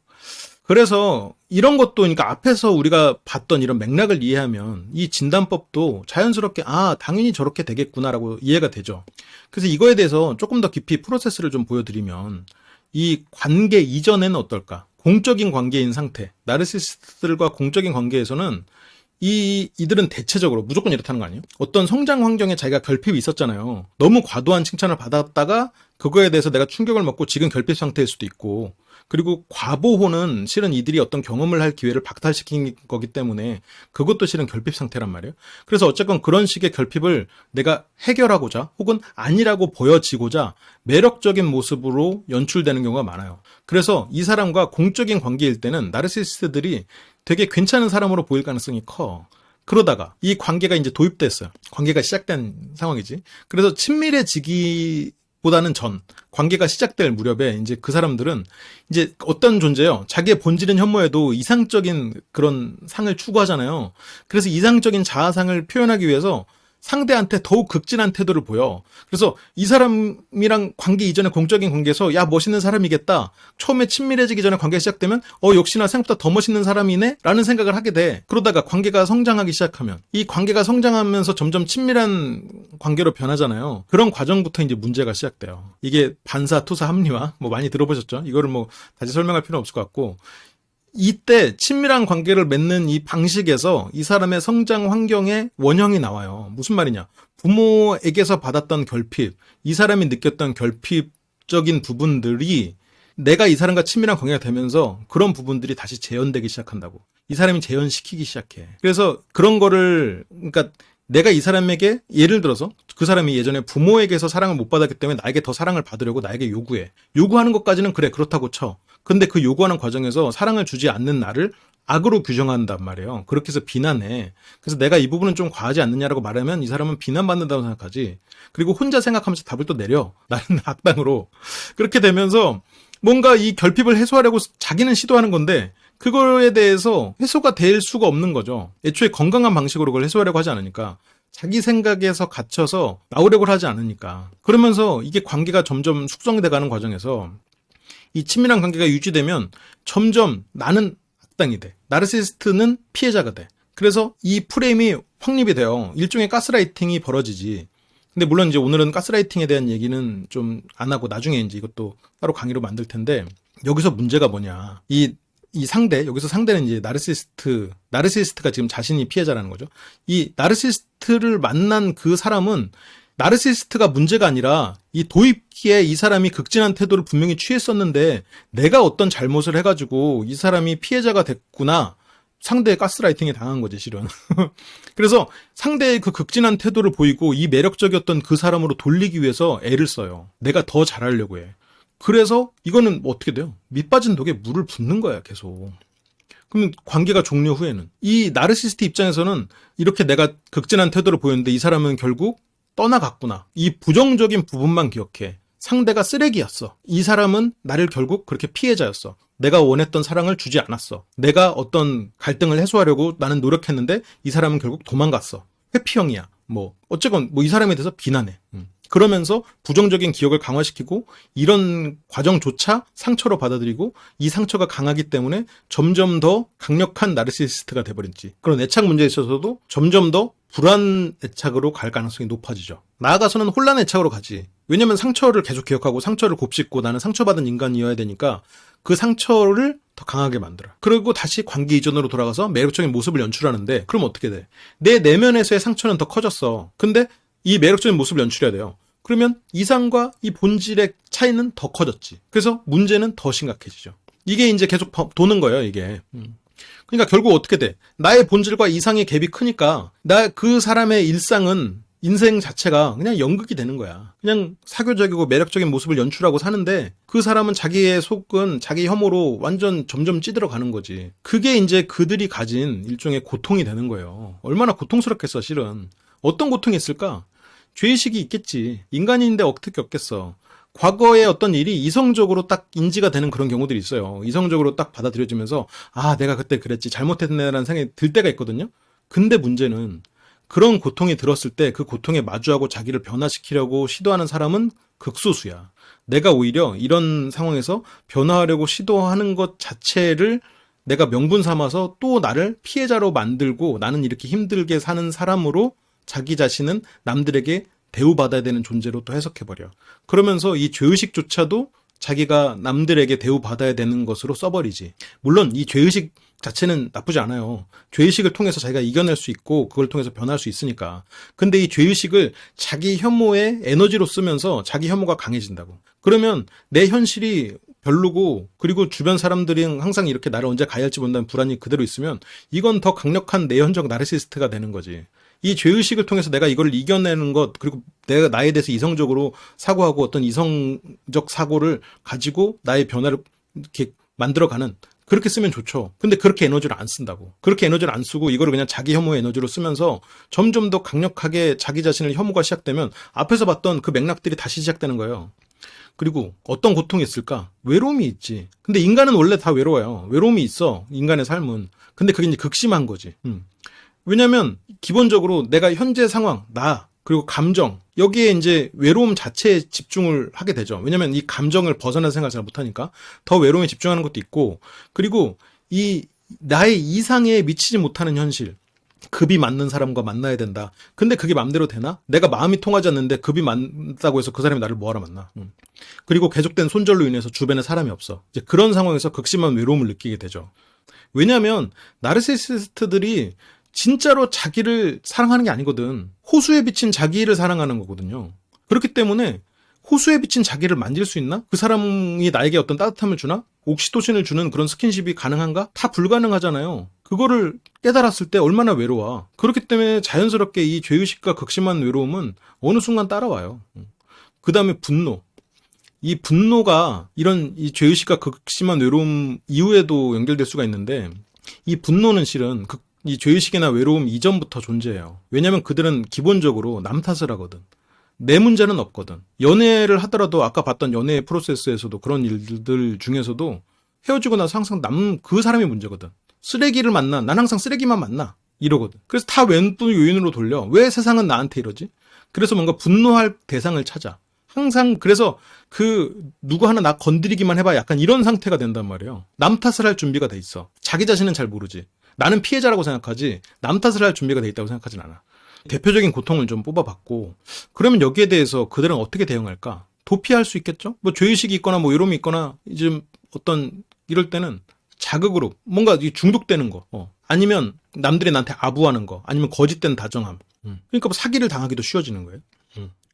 그래서 이런 것도, 그러니까 앞에서 우리가 봤던 이런 맥락을 이해하면 이 진단법도 자연스럽게 당연히 저렇게 되겠구나라고 이해가 되죠. 그래서 이거에 대해서 조금 더 깊이 프로세스를 좀 보여드리면, 이 관계 이전에는 어떨까? 공적인 관계인 상태, 나르시시스트들과 공적인 관계에서는 이들은 대체적으로 무조건 이렇다는 거 아니에요? 어떤 성장 환경에 자기가 결핍이 있었잖아요. 너무 과도한 칭찬을 받았다가 그거에 대해서 내가 충격을 먹고 지금 결핍 상태일 수도 있고, 그리고 과보호는 실은 이들이 어떤 경험을 할 기회를 박탈시킨 거기 때문에 그것도 실은 결핍 상태란 말이에요. 그래서 어쨌건 그런 식의 결핍을 내가 해결하고자 혹은 아니라고 보여지고자 매력적인 모습으로 연출되는 경우가 많아요. 그래서 이 사람과 공적인 관계일 때는 나르시시스트들이 되게 괜찮은 사람으로 보일 가능성이 커. 그러다가 이 관계가 이제 도입됐어요. 관계가 시작된 상황이지. 그래서 친밀해지기보다는 전 관계가 시작될 무렵에 이제 그 사람들은 이제 어떤 존재요? 자기의 본질은 혐오해도 이상적인 그런 상을 추구하잖아요. 그래서 이상적인 자아상을 표현하기 위해서 상대한테 더욱 극진한 태도를 보여. 그래서 이 사람이랑 관계 이전에 공적인 관계에서 야 멋있는 사람이겠다. 처음에 친밀해지기 전에 관계가 시작되면 역시나 생각보다 더 멋있는 사람이네? 라는 생각을 하게 돼. 그러다가 관계가 성장하기 시작하면 이 관계가 성장하면서 점점 친밀한 관계로 변하잖아요. 그런 과정부터 이제 문제가 시작돼요. 이게 반사, 투사, 합리화 뭐 많이 들어보셨죠? 이거를 뭐 다시 설명할 필요는 없을 것 같고, 이때 친밀한 관계를 맺는 이 방식에서 이 사람의 성장 환경의 원형이 나와요. 무슨 말이냐? 부모에게서 받았던 결핍, 이 사람이 느꼈던 결핍적인 부분들이 내가 이 사람과 친밀한 관계가 되면서 그런 부분들이 다시 재현되기 시작한다고. 이 사람이 재현시키기 시작해. 그래서 그런 거를, 그러니까 내가 이 사람에게, 예를 들어서 그 사람이 예전에 부모에게서 사랑을 못 받았기 때문에 나에게 더 사랑을 받으려고 나에게 요구해. 요구하는 것까지는 그래, 그렇다고 쳐. 근데 그 요구하는 과정에서 사랑을 주지 않는 나를 악으로 규정한단 말이에요. 그렇게 해서 비난해. 그래서 내가 이 부분은 좀 과하지 않느냐라고 말하면 이 사람은 비난받는다고 생각하지. 그리고 혼자 생각하면서 답을 또 내려. 나는 악당으로. 그렇게 되면서 뭔가 이 결핍을 해소하려고 자기는 시도하는 건데 그거에 대해서 해소가 될 수가 없는 거죠. 애초에 건강한 방식으로 그걸 해소하려고 하지 않으니까. 자기 생각에서 갇혀서 나오려고 하지 않으니까. 그러면서 이게 관계가 점점 숙성돼가는 과정에서 이 친밀한 관계가 유지되면 점점 나는 악당이 돼. 나르시시스트는 피해자가 돼. 그래서 이 프레임이 확립이 돼요. 일종의 가스라이팅이 벌어지지. 근데 물론 이제 오늘은 가스라이팅에 대한 얘기는 좀 안 하고 나중에 이제 이것도 따로 강의로 만들 텐데, 여기서 문제가 뭐냐. 이 상대, 여기서 상대는 이제 나르시스트가 지금 자신이 피해자라는 거죠. 이 나르시스트를 만난 그 사람은 나르시스트가 문제가 아니라 이 도입기에 이 사람이 극진한 태도를 분명히 취했었는데 내가 어떤 잘못을 해가지고 이 사람이 피해자가 됐구나. 상대의 가스라이팅에 당한 거지, 실은. 그래서 상대의 그 극진한 태도를 보이고 이 매력적이었던 그 사람으로 돌리기 위해서 애를 써요. 내가 더 잘하려고 해. 그래서 이거는 어떻게 돼요? 밑빠진 독에 물을 붓는 거야, 계속. 그러면 관계가 종료 후에는. 이 나르시스트 입장에서는 이렇게 내가 극진한 태도를 보였는데 이 사람은 결국 떠나갔구나. 이 부정적인 부분만 기억해. 상대가 쓰레기였어. 이 사람은 나를 결국 그렇게 피해자였어. 내가 원했던 사랑을 주지 않았어. 내가 어떤 갈등을 해소하려고 나는 노력했는데 이 사람은 결국 도망갔어. 회피형이야. 어쨌건 이 사람에 대해서 비난해. 그러면서 부정적인 기억을 강화시키고 이런 과정조차 상처로 받아들이고 이 상처가 강하기 때문에 점점 더 강력한 나르시시스트가 돼버린지. 그런 애착 문제에 있어서도 점점 더 불안 애착으로 갈 가능성이 높아지죠. 나아가서는 혼란 애착으로 가지. 왜냐면 상처를 계속 기억하고 상처를 곱씹고 나는 상처받은 인간이어야 되니까 그 상처를 더 강하게 만들어. 그리고 다시 관계 이전으로 돌아가서 매력적인 모습을 연출하는데 그럼 어떻게 돼? 내 내면에서의 상처는 더 커졌어. 근데 이 매력적인 모습을 연출해야 돼요. 그러면 이상과 이 본질의 차이는 더 커졌지. 그래서 문제는 더 심각해지죠. 이게 이제 계속 도는 거예요, 이게. 그러니까 결국 어떻게 돼? 나의 본질과 이상의 갭이 크니까 그 사람의 인생 자체가 그냥 연극이 되는 거야. 그냥 사교적이고 매력적인 모습을 연출하고 사는데 그 사람은 자기의 속은 자기 혐오로 완전 점점 찌들어 가는 거지. 그게 이제 그들이 가진 일종의 고통이 되는 거예요. 얼마나 고통스럽겠어, 실은. 어떤 고통이 있을까? 죄의식이 있겠지. 인간인데 어떻게 없겠어. 과거의 어떤 일이 이성적으로 딱 인지가 되는 그런 경우들이 있어요. 이성적으로 딱 받아들여지면서 내가 그때 그랬지, 잘못했네라는 생각이 들 때가 있거든요. 근데 문제는 그런 고통이 들었을 때 그 고통에 마주하고 자기를 변화시키려고 시도하는 사람은 극소수야. 내가 오히려 이런 상황에서 변화하려고 시도하는 것 자체를 내가 명분 삼아서 또 나를 피해자로 만들고 나는 이렇게 힘들게 사는 사람으로 자기 자신은 남들에게 대우받아야 되는 존재로 또 해석해버려. 그러면서 이 죄의식조차도 자기가 남들에게 대우받아야 되는 것으로 써버리지. 물론 이 죄의식 자체는 나쁘지 않아요. 죄의식을 통해서 자기가 이겨낼 수 있고 그걸 통해서 변할 수 있으니까. 근데 이 죄의식을 자기 혐오의 에너지로 쓰면서 자기 혐오가 강해진다고. 그러면 내 현실이 별로고 그리고 주변 사람들이 항상 이렇게 나를 언제 가야 할지 모른다는 불안이 그대로 있으면 이건 더 강력한 내현적 나르시스트가 되는 거지. 이 죄의식을 통해서 내가 이걸 이겨내는 것, 그리고 내가 나에 대해서 이성적으로 사고하고 어떤 이성적 사고를 가지고 나의 변화를 이렇게 만들어가는, 그렇게 쓰면 좋죠. 근데 그렇게 에너지를 안 쓴다고. 그렇게 에너지를 안 쓰고 이거를 그냥 자기 혐오의 에너지로 쓰면서 점점 더 강력하게 자기 자신을 혐오가 시작되면 앞에서 봤던 그 맥락들이 다시 시작되는 거예요. 그리고 어떤 고통이 있을까? 외로움이 있지. 근데 인간은 원래 다 외로워요. 외로움이 있어, 인간의 삶은. 근데 그게 이제 극심한 거지. 왜냐면 기본적으로 내가 현재 상황, 그리고 감정, 여기에 이제 외로움 자체에 집중을 하게 되죠. 왜냐면 이 감정을 벗어나서 생각을 잘 못하니까 더 외로움에 집중하는 것도 있고, 그리고 이 나의 이상에 미치지 못하는 현실, 급이 맞는 사람과 만나야 된다. 근데 그게 마음대로 되나? 내가 마음이 통하지 않는데 급이 맞다고 해서 그 사람이 나를 뭐하러 만나? 그리고 계속된 손절로 인해서 주변에 사람이 없어. 이제 그런 상황에서 극심한 외로움을 느끼게 되죠. 왜냐면 나르시시스트들이 진짜로 자기를 사랑하는 게 아니거든. 호수에 비친 자기를 사랑하는 거거든요. 그렇기 때문에 호수에 비친 자기를 만질 수 있나? 그 사람이 나에게 어떤 따뜻함을 주나? 옥시토신을 주는 그런 스킨십이 가능한가? 다 불가능하잖아요. 그거를 깨달았을 때 얼마나 외로워. 그렇기 때문에 자연스럽게 이 죄의식과 극심한 외로움은 어느 순간 따라와요. 그 다음에 분노. 이 분노가 이런 이 죄의식과 극심한 외로움 이후에도 연결될 수가 있는데, 이 분노는 실은 이 죄의식이나 외로움 이전부터 존재해요. 왜냐면 그들은 기본적으로 남 탓을 하거든. 내 문제는 없거든. 연애를 하더라도 아까 봤던 연애 프로세스에서도 그런 일들 중에서도 헤어지고 나서 항상 그 사람이 문제거든. 쓰레기를 만나. 난 항상 쓰레기만 만나. 이러거든. 그래서 다 왼쪽 요인으로 돌려. 왜 세상은 나한테 이러지? 그래서 뭔가 분노할 대상을 찾아. 항상 그래서 누구 하나 나 건드리기만 해봐. 약간 이런 상태가 된단 말이에요. 남 탓을 할 준비가 돼 있어. 자기 자신은 잘 모르지. 나는 피해자라고 생각하지 남 탓을 할 준비가 돼 있다고 생각하진 않아. 대표적인 고통을 좀 뽑아봤고, 그러면 여기에 대해서 그들은 어떻게 대응할까? 도피할 수 있겠죠? 뭐 죄의식이 있거나 뭐 이런 게 있거나 이제 어떤 이럴 때는 자극으로 뭔가 중독되는 거, 아니면 남들이 나한테 아부하는 거, 아니면 거짓된 다정함. 그러니까 뭐 사기를 당하기도 쉬워지는 거예요.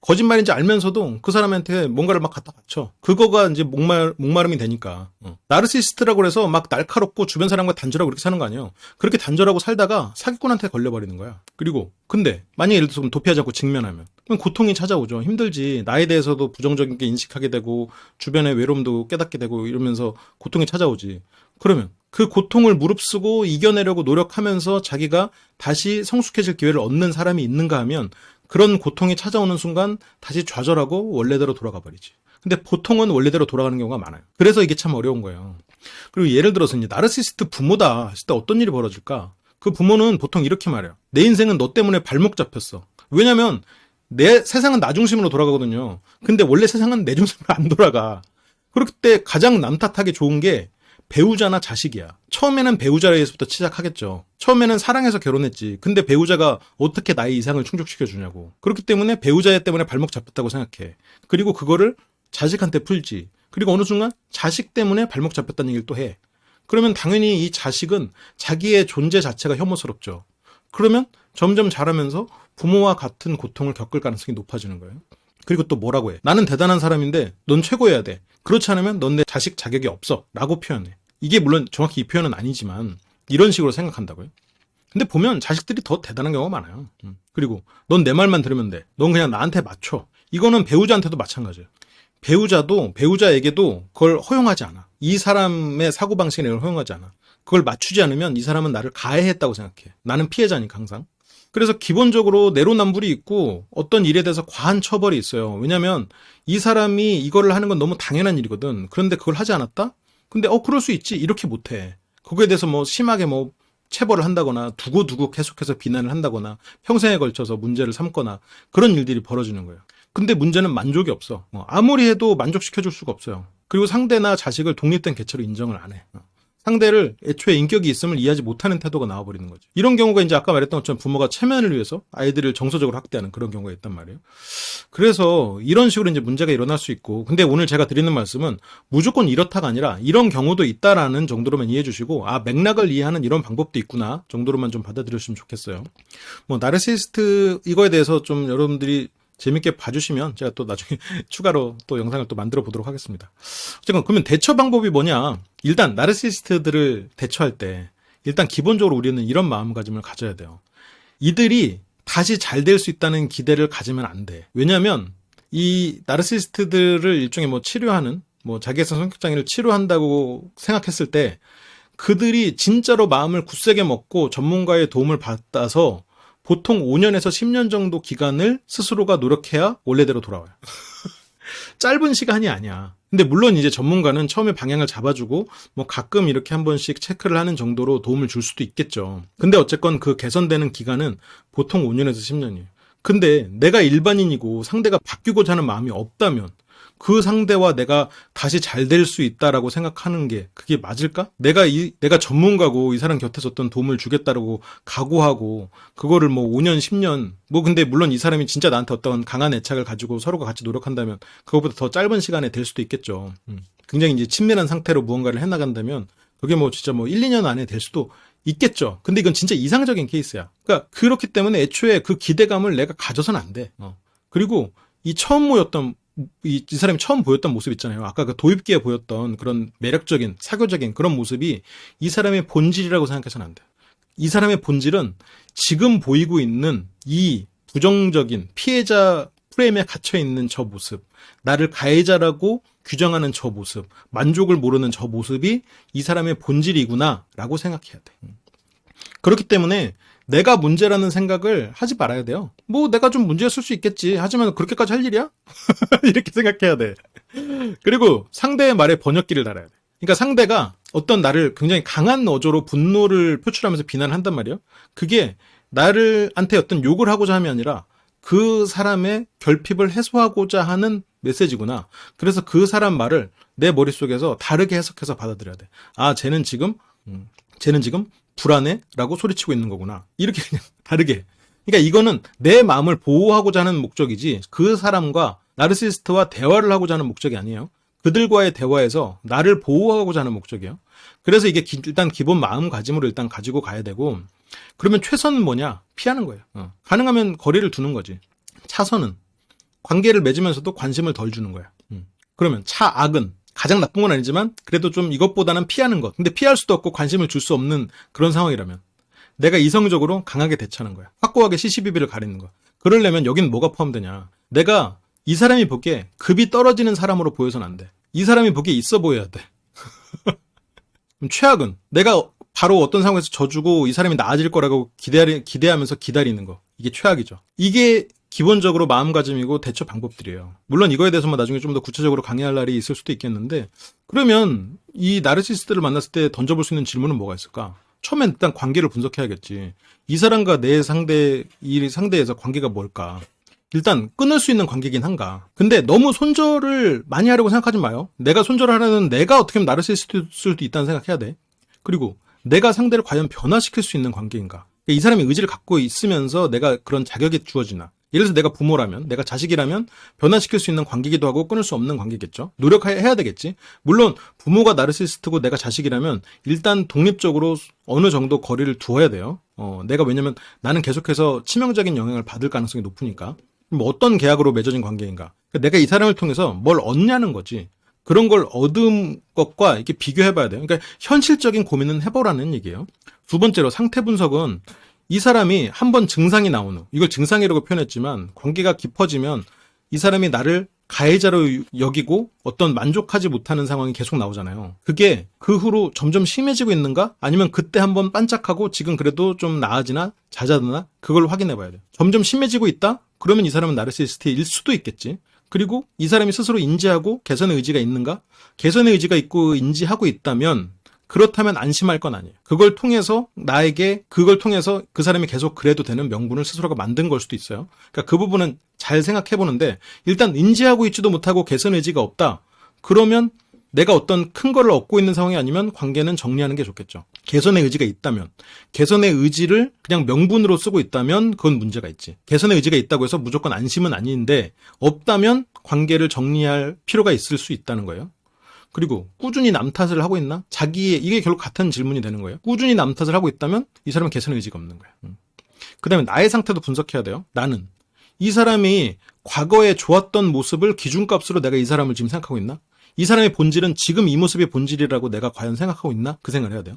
거짓말인지 알면서도 그 사람한테 뭔가를 막 갖다 바쳐. 그거가 이제 목마름이 되니까. 나르시시스트라고 해서 막 날카롭고 주변 사람과 단절하고 그렇게 사는 거 아니에요. 그렇게 단절하고 살다가 사기꾼한테 걸려버리는 거야. 그리고 근데 만약에 예를 들어서 도피하지 않고 직면하면 그럼 고통이 찾아오죠. 힘들지. 나에 대해서도 부정적인 게 인식하게 되고 주변의 외로움도 깨닫게 되고 이러면서 고통이 찾아오지. 그러면 그 고통을 무릅쓰고 이겨내려고 노력하면서 자기가 다시 성숙해질 기회를 얻는 사람이 있는가 하면 그런 고통이 찾아오는 순간 다시 좌절하고 원래대로 돌아가 버리지. 근데 보통은 원래대로 돌아가는 경우가 많아요. 그래서 이게 참 어려운 거예요. 그리고 예를 들어서 이제 나르시시스트 부모다 했을 때 어떤 일이 벌어질까? 그 부모는 보통 이렇게 말해요. 내 인생은 너 때문에 발목 잡혔어. 왜냐면 내 세상은 나 중심으로 돌아가거든요. 근데 원래 세상은 내 중심으로 안 돌아가. 그렇기 때 가장 남 탓하기 좋은 게 배우자나 자식이야. 처음에는 배우자에서부터 시작하겠죠. 처음에는 사랑해서 결혼했지. 근데 배우자가 어떻게 나의 이상을 충족시켜주냐고. 그렇기 때문에 배우자 때문에 발목 잡혔다고 생각해. 그리고 그거를 자식한테 풀지. 그리고 어느 순간 자식 때문에 발목 잡혔다는 얘기를 또 해. 그러면 당연히 이 자식은 자기의 존재 자체가 혐오스럽죠. 그러면 점점 자라면서 부모와 같은 고통을 겪을 가능성이 높아지는 거예요. 그리고 또 뭐라고 해. 나는 대단한 사람인데 넌 최고여야 돼. 그렇지 않으면 넌 내 자식 자격이 없어. 라고 표현해. 이게 물론 정확히 이 표현은 아니지만 이런 식으로 생각한다고요. 근데 보면 자식들이 더 대단한 경우가 많아요. 그리고 넌 내 말만 들으면 돼. 넌 그냥 나한테 맞춰. 이거는 배우자한테도 마찬가지예요. 배우자도 배우자에게도 그걸 허용하지 않아. 이 사람의 사고방식에 허용하지 않아. 그걸 맞추지 않으면 이 사람은 나를 가해했다고 생각해. 나는 피해자니까 항상. 그래서 기본적으로 내로남불이 있고 어떤 일에 대해서 과한 처벌이 있어요. 왜냐면 이 사람이 이거를 하는 건 너무 당연한 일이거든. 그런데 그걸 하지 않았다? 근데 그럴 수 있지. 이렇게 못해. 거기에 대해서 뭐 심하게 뭐 체벌을 한다거나 두고두고 계속해서 비난을 한다거나 평생에 걸쳐서 문제를 삼거나 그런 일들이 벌어지는 거예요. 근데 문제는 만족이 없어. 아무리 해도 만족시켜줄 수가 없어요. 그리고 상대나 자식을 독립된 개체로 인정을 안 해. 상대를 애초에 인격이 있음을 이해하지 못하는 태도가 나와버리는 거죠. 이런 경우가 이제 아까 말했던 것처럼 부모가 체면을 위해서 아이들을 정서적으로 학대하는 그런 경우가 있단 말이에요. 그래서 이런 식으로 이제 문제가 일어날 수 있고, 근데 오늘 제가 드리는 말씀은 무조건 이렇다가 아니라 이런 경우도 있다라는 정도로만 이해해 주시고, 맥락을 이해하는 이런 방법도 있구나 정도로만 좀 받아들였으면 좋겠어요. 뭐 나르시시스트 이거에 대해서 좀 여러분들이 재밌게 봐주시면 제가 또 나중에 추가로 또 영상을 또 만들어 보도록 하겠습니다. 어쨌건 그러면 대처 방법이 뭐냐? 일단 나르시시스트들을 대처할 때 일단 기본적으로 우리는 이런 마음가짐을 가져야 돼요. 이들이 다시 잘 될 수 있다는 기대를 가지면 안 돼. 왜냐하면 이 나르시시스트들을 일종의 뭐 치료하는 뭐 자기애상 성격장애를 치료한다고 생각했을 때 그들이 진짜로 마음을 굳세게 먹고 전문가의 도움을 받아서 보통 5년에서 10년 정도 기간을 스스로가 노력해야 원래대로 돌아와요. 짧은 시간이 아니야. 근데 물론 이제 전문가는 처음에 방향을 잡아주고 뭐 가끔 이렇게 한 번씩 체크를 하는 정도로 도움을 줄 수도 있겠죠. 근데 어쨌건 그 개선되는 기간은 보통 5년에서 10년이에요. 근데 내가 일반인이고 상대가 바뀌고자 하는 마음이 없다면 그 상대와 내가 다시 잘 될 수 있다라고 생각하는 게 그게 맞을까? 내가 전문가고 이 사람 곁에서 어떤 도움을 주겠다라고 각오하고 그거를 뭐 5년, 10년 뭐 근데 물론 이 사람이 진짜 나한테 어떤 강한 애착을 가지고 서로가 같이 노력한다면 그거보다 더 짧은 시간에 될 수도 있겠죠. 굉장히 이제 친밀한 상태로 무언가를 해나간다면 그게 뭐 진짜 뭐 1, 2년 안에 될 수도 있겠죠. 근데 이건 진짜 이상적인 케이스야. 그러니까 그렇기 때문에 애초에 그 기대감을 내가 가져서는 안 돼. 그리고 이 처음 모였던 이 사람이 처음 보였던 모습 있잖아요. 아까 그 도입기에 보였던 그런 매력적인 사교적인 그런 모습이 이 사람의 본질이라고 생각해서는 안 돼. 이 사람의 본질은 지금 보이고 있는 이 부정적인 피해자 프레임에 갇혀 있는 저 모습, 나를 가해자라고 규정하는 저 모습, 만족을 모르는 저 모습이 이 사람의 본질이구나라고 생각해야 돼. 그렇기 때문에 내가 문제라는 생각을 하지 말아야 돼요. 뭐 내가 좀 문제였을 수 있겠지. 하지만 그렇게까지 할 일이야? 이렇게 생각해야 돼. 그리고 상대의 말에 번역기를 달아야 돼. 그러니까 상대가 어떤 나를 굉장히 강한 어조로 분노를 표출하면서 비난을 한단 말이에요. 그게 나를한테 어떤 욕을 하고자 함이 아니라 그 사람의 결핍을 해소하고자 하는 메시지구나. 그래서 그 사람 말을 내 머릿속에서 다르게 해석해서 받아들여야 돼. 쟤는 지금 불안해? 라고 소리치고 있는 거구나. 이렇게 그냥 다르게. 그러니까 이거는 내 마음을 보호하고자 하는 목적이지 그 사람과 나르시시스트와 대화를 하고자 하는 목적이 아니에요. 그들과의 대화에서 나를 보호하고자 하는 목적이에요. 그래서 이게 일단 기본 마음가짐으로 일단 가지고 가야 되고, 그러면 최선은 뭐냐? 피하는 거예요. 가능하면 거리를 두는 거지. 차선은 관계를 맺으면서도 관심을 덜 주는 거야. 그러면 차악은 가장 나쁜 건 아니지만 그래도 좀 이것보다는 피하는 것. 근데 피할 수도 없고 관심을 줄 수 없는 그런 상황이라면 내가 이성적으로 강하게 대처하는 거야. 확고하게 시시비비를 가리는 거야. 그러려면 여긴 뭐가 포함되냐? 내가 이 사람이 보기에 급이 떨어지는 사람으로 보여서는 안 돼. 이 사람이 보기에 있어 보여야 돼. 최악은 내가 바로 어떤 상황에서 져주고 이 사람이 나아질 거라고 기대하면서 기다리는 거. 이게 최악이죠. 이게 기본적으로 마음가짐이고 대처 방법들이에요. 물론 이거에 대해서만 나중에 좀 더 구체적으로 강의할 날이 있을 수도 있겠는데, 그러면 이 나르시스트를 만났을 때 던져볼 수 있는 질문은 뭐가 있을까? 처음엔 일단 관계를 분석해야겠지. 이 사람과 이 상대에서 관계가 뭘까? 일단 끊을 수 있는 관계긴 한가. 근데 너무 손절을 많이 하려고 생각하지 마요. 내가 손절을 하려는 내가 어떻게 하면 나르시스트일 수도 있다는 생각해야 돼. 그리고 내가 상대를 과연 변화시킬 수 있는 관계인가. 이 사람이 의지를 갖고 있으면서 내가 그런 자격이 주어지나. 예를 들어서 내가 부모라면, 내가 자식이라면 변화시킬 수 있는 관계이기도 하고 끊을 수 없는 관계겠죠. 노력해야 되겠지. 물론 부모가 나르시스트고 내가 자식이라면 일단 독립적으로 어느 정도 거리를 두어야 돼요. 내가 왜냐면 나는 계속해서 치명적인 영향을 받을 가능성이 높으니까. 뭐 어떤 계약으로 맺어진 관계인가. 그러니까 내가 이 사람을 통해서 뭘 얻냐는 거지. 그런 걸 얻은 것과 이렇게 비교해봐야 돼요. 그러니까 현실적인 고민은 해보라는 얘기예요. 두 번째로 상태 분석은 이 사람이 한번 증상이 나온 후, 이걸 증상이라고 표현했지만 관계가 깊어지면 이 사람이 나를 가해자로 여기고 어떤 만족하지 못하는 상황이 계속 나오잖아요. 그게 그 후로 점점 심해지고 있는가? 아니면 그때 한번 반짝하고 지금 그래도 좀 나아지나? 잦아드나? 그걸 확인해봐야 돼요. 점점 심해지고 있다? 그러면 이 사람은 나르시시스트일 수도 있겠지. 그리고 이 사람이 스스로 인지하고 개선의 의지가 있는가? 개선의 의지가 있고 인지하고 있다면 그렇다면 안심할 건 아니에요. 그걸 통해서 그 사람이 계속 그래도 되는 명분을 스스로가 만든 걸 수도 있어요. 그러니까 그 부분은 잘 생각해 보는데, 일단 인지하고 있지도 못하고 개선 의지가 없다. 그러면 내가 어떤 큰 거를 얻고 있는 상황이 아니면 관계는 정리하는 게 좋겠죠. 개선의 의지가 있다면, 개선의 의지를 그냥 명분으로 쓰고 있다면 그건 문제가 있지. 개선의 의지가 있다고 해서 무조건 안심은 아닌데, 없다면 관계를 정리할 필요가 있을 수 있다는 거예요. 그리고 꾸준히 남 탓을 하고 있나? 이게 결국 같은 질문이 되는 거예요. 꾸준히 남 탓을 하고 있다면 이 사람은 개선의 의지가 없는 거예요. 그 다음에 나의 상태도 분석해야 돼요. 나는 이 사람이 과거에 좋았던 모습을 기준값으로 내가 이 사람을 지금 생각하고 있나? 이 사람의 본질은 지금 이 모습의 본질이라고 내가 과연 생각하고 있나? 그 생각을 해야 돼요.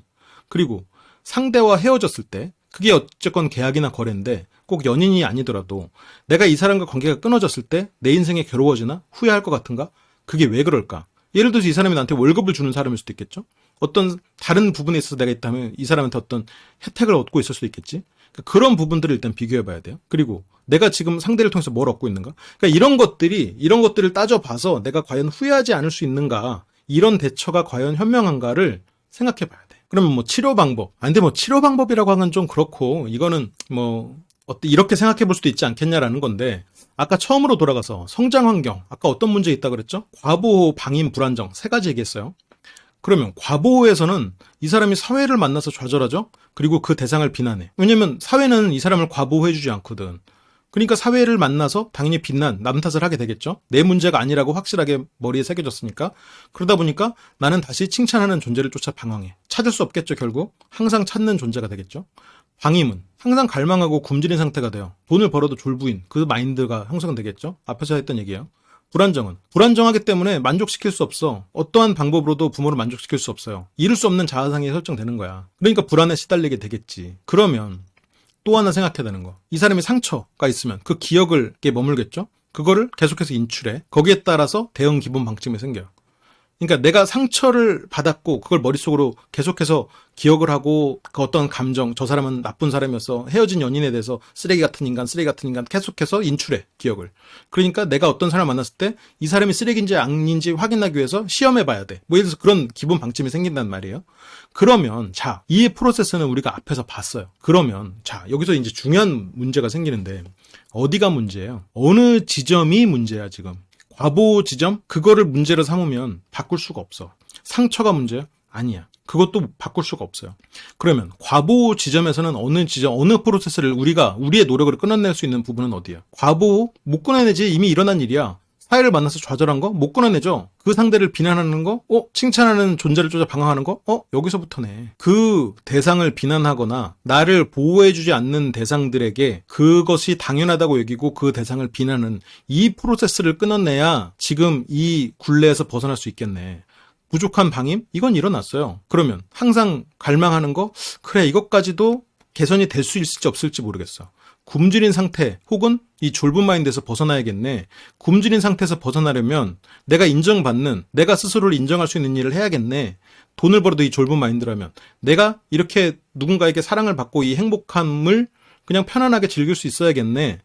그리고 상대와 헤어졌을 때, 그게 어쨌건 계약이나 거래인데 꼭 연인이 아니더라도 내가 이 사람과 관계가 끊어졌을 때 내 인생에 괴로워지나? 후회할 것 같은가? 그게 왜 그럴까? 예를 들어서 이 사람이 나한테 월급을 주는 사람일 수도 있겠죠? 어떤 다른 부분에 있어서 내가 있다면 이 사람한테 어떤 혜택을 얻고 있을 수도 있겠지? 그러니까 그런 부분들을 일단 비교해봐야 돼요. 그리고 내가 지금 상대를 통해서 뭘 얻고 있는가? 그러니까 이런 것들을 따져봐서 내가 과연 후회하지 않을 수 있는가? 이런 대처가 과연 현명한가를 생각해봐야 돼. 그러면 뭐 치료 방법. 근데 뭐 치료 방법이라고 하면 좀 그렇고, 이거는 이렇게 생각해 볼 수도 있지 않겠냐라는 건데, 아까 처음으로 돌아가서 성장 환경, 아까 어떤 문제 있다고 그랬죠? 과보호, 방임, 불안정 3가지 얘기했어요. 그러면 과보호에서는 이 사람이 사회를 만나서 좌절하죠? 그리고 그 대상을 비난해. 왜냐면 사회는 이 사람을 과보호해주지 않거든. 그러니까 사회를 만나서 당연히 남 탓을 하게 되겠죠? 내 문제가 아니라고 확실하게 머리에 새겨졌으니까. 그러다 보니까 나는 다시 칭찬하는 존재를 쫓아 방황해. 찾을 수 없겠죠, 결국. 항상 찾는 존재가 되겠죠? 방임은 항상 갈망하고 굶주린 상태가 돼요. 돈을 벌어도 졸부인 그 마인드가 형성되겠죠? 앞에서 했던 얘기예요. 불안정은 불안정하기 때문에 만족시킬 수 없어. 어떠한 방법으로도 부모를 만족시킬 수 없어요. 이룰 수 없는 자아상이 설정되는 거야. 그러니까 불안에 시달리게 되겠지. 그러면 또 하나 생각해야 되는 거. 이 사람이 상처가 있으면 그 기억을 머물겠죠? 그거를 계속해서 인출해. 거기에 따라서 대응 기본 방침이 생겨요. 그러니까 내가 상처를 받았고 그걸 머릿속으로 계속해서 기억을 하고 그 어떤 감정, 저 사람은 나쁜 사람이었어, 헤어진 연인에 대해서 쓰레기 같은 인간 계속해서 인출해, 기억을. 그러니까 내가 어떤 사람을 만났을 때 이 사람이 쓰레기인지 아닌지 확인하기 위해서 시험해 봐야 돼. 예를 들어서 그런 기본 방침이 생긴단 말이에요. 그러면 이 프로세스는 우리가 앞에서 봤어요. 그러면 여기서 이제 중요한 문제가 생기는데, 어디가 문제예요? 어느 지점이 문제야 지금? 과보 지점? 그거를 문제로 삼으면 바꿀 수가 없어. 상처가 문제야? 아니야. 그것도 바꿀 수가 없어요. 그러면 과보 지점에서는 어느 프로세스를 우리의 노력으로 끊어낼 수 있는 부분은 어디야? 과보 못 끊어내지. 이미 일어난 일이야. 사회를 만나서 좌절한 거 못 끊어내죠. 그 상대를 비난하는 거, 칭찬하는 존재를 쫓아 방황하는 거, 여기서부터네. 그 대상을 비난하거나 나를 보호해주지 않는 대상들에게 그것이 당연하다고 여기고 그 대상을 비난하는 이 프로세스를 끊어내야 지금 이 굴레에서 벗어날 수 있겠네. 부족한 방임? 이건 일어났어요. 그러면 항상 갈망하는 거, 그래 이것까지도 개선이 될 수 있을지 없을지 모르겠어. 굶주린 상태 혹은 이 졸분 마인드에서 벗어나야겠네. 굶주린 상태에서 벗어나려면 내가 인정받는, 내가 스스로를 인정할 수 있는 일을 해야겠네. 돈을 벌어도 이 졸분 마인드라면 내가 이렇게 누군가에게 사랑을 받고 이 행복함을 그냥 편안하게 즐길 수 있어야겠네.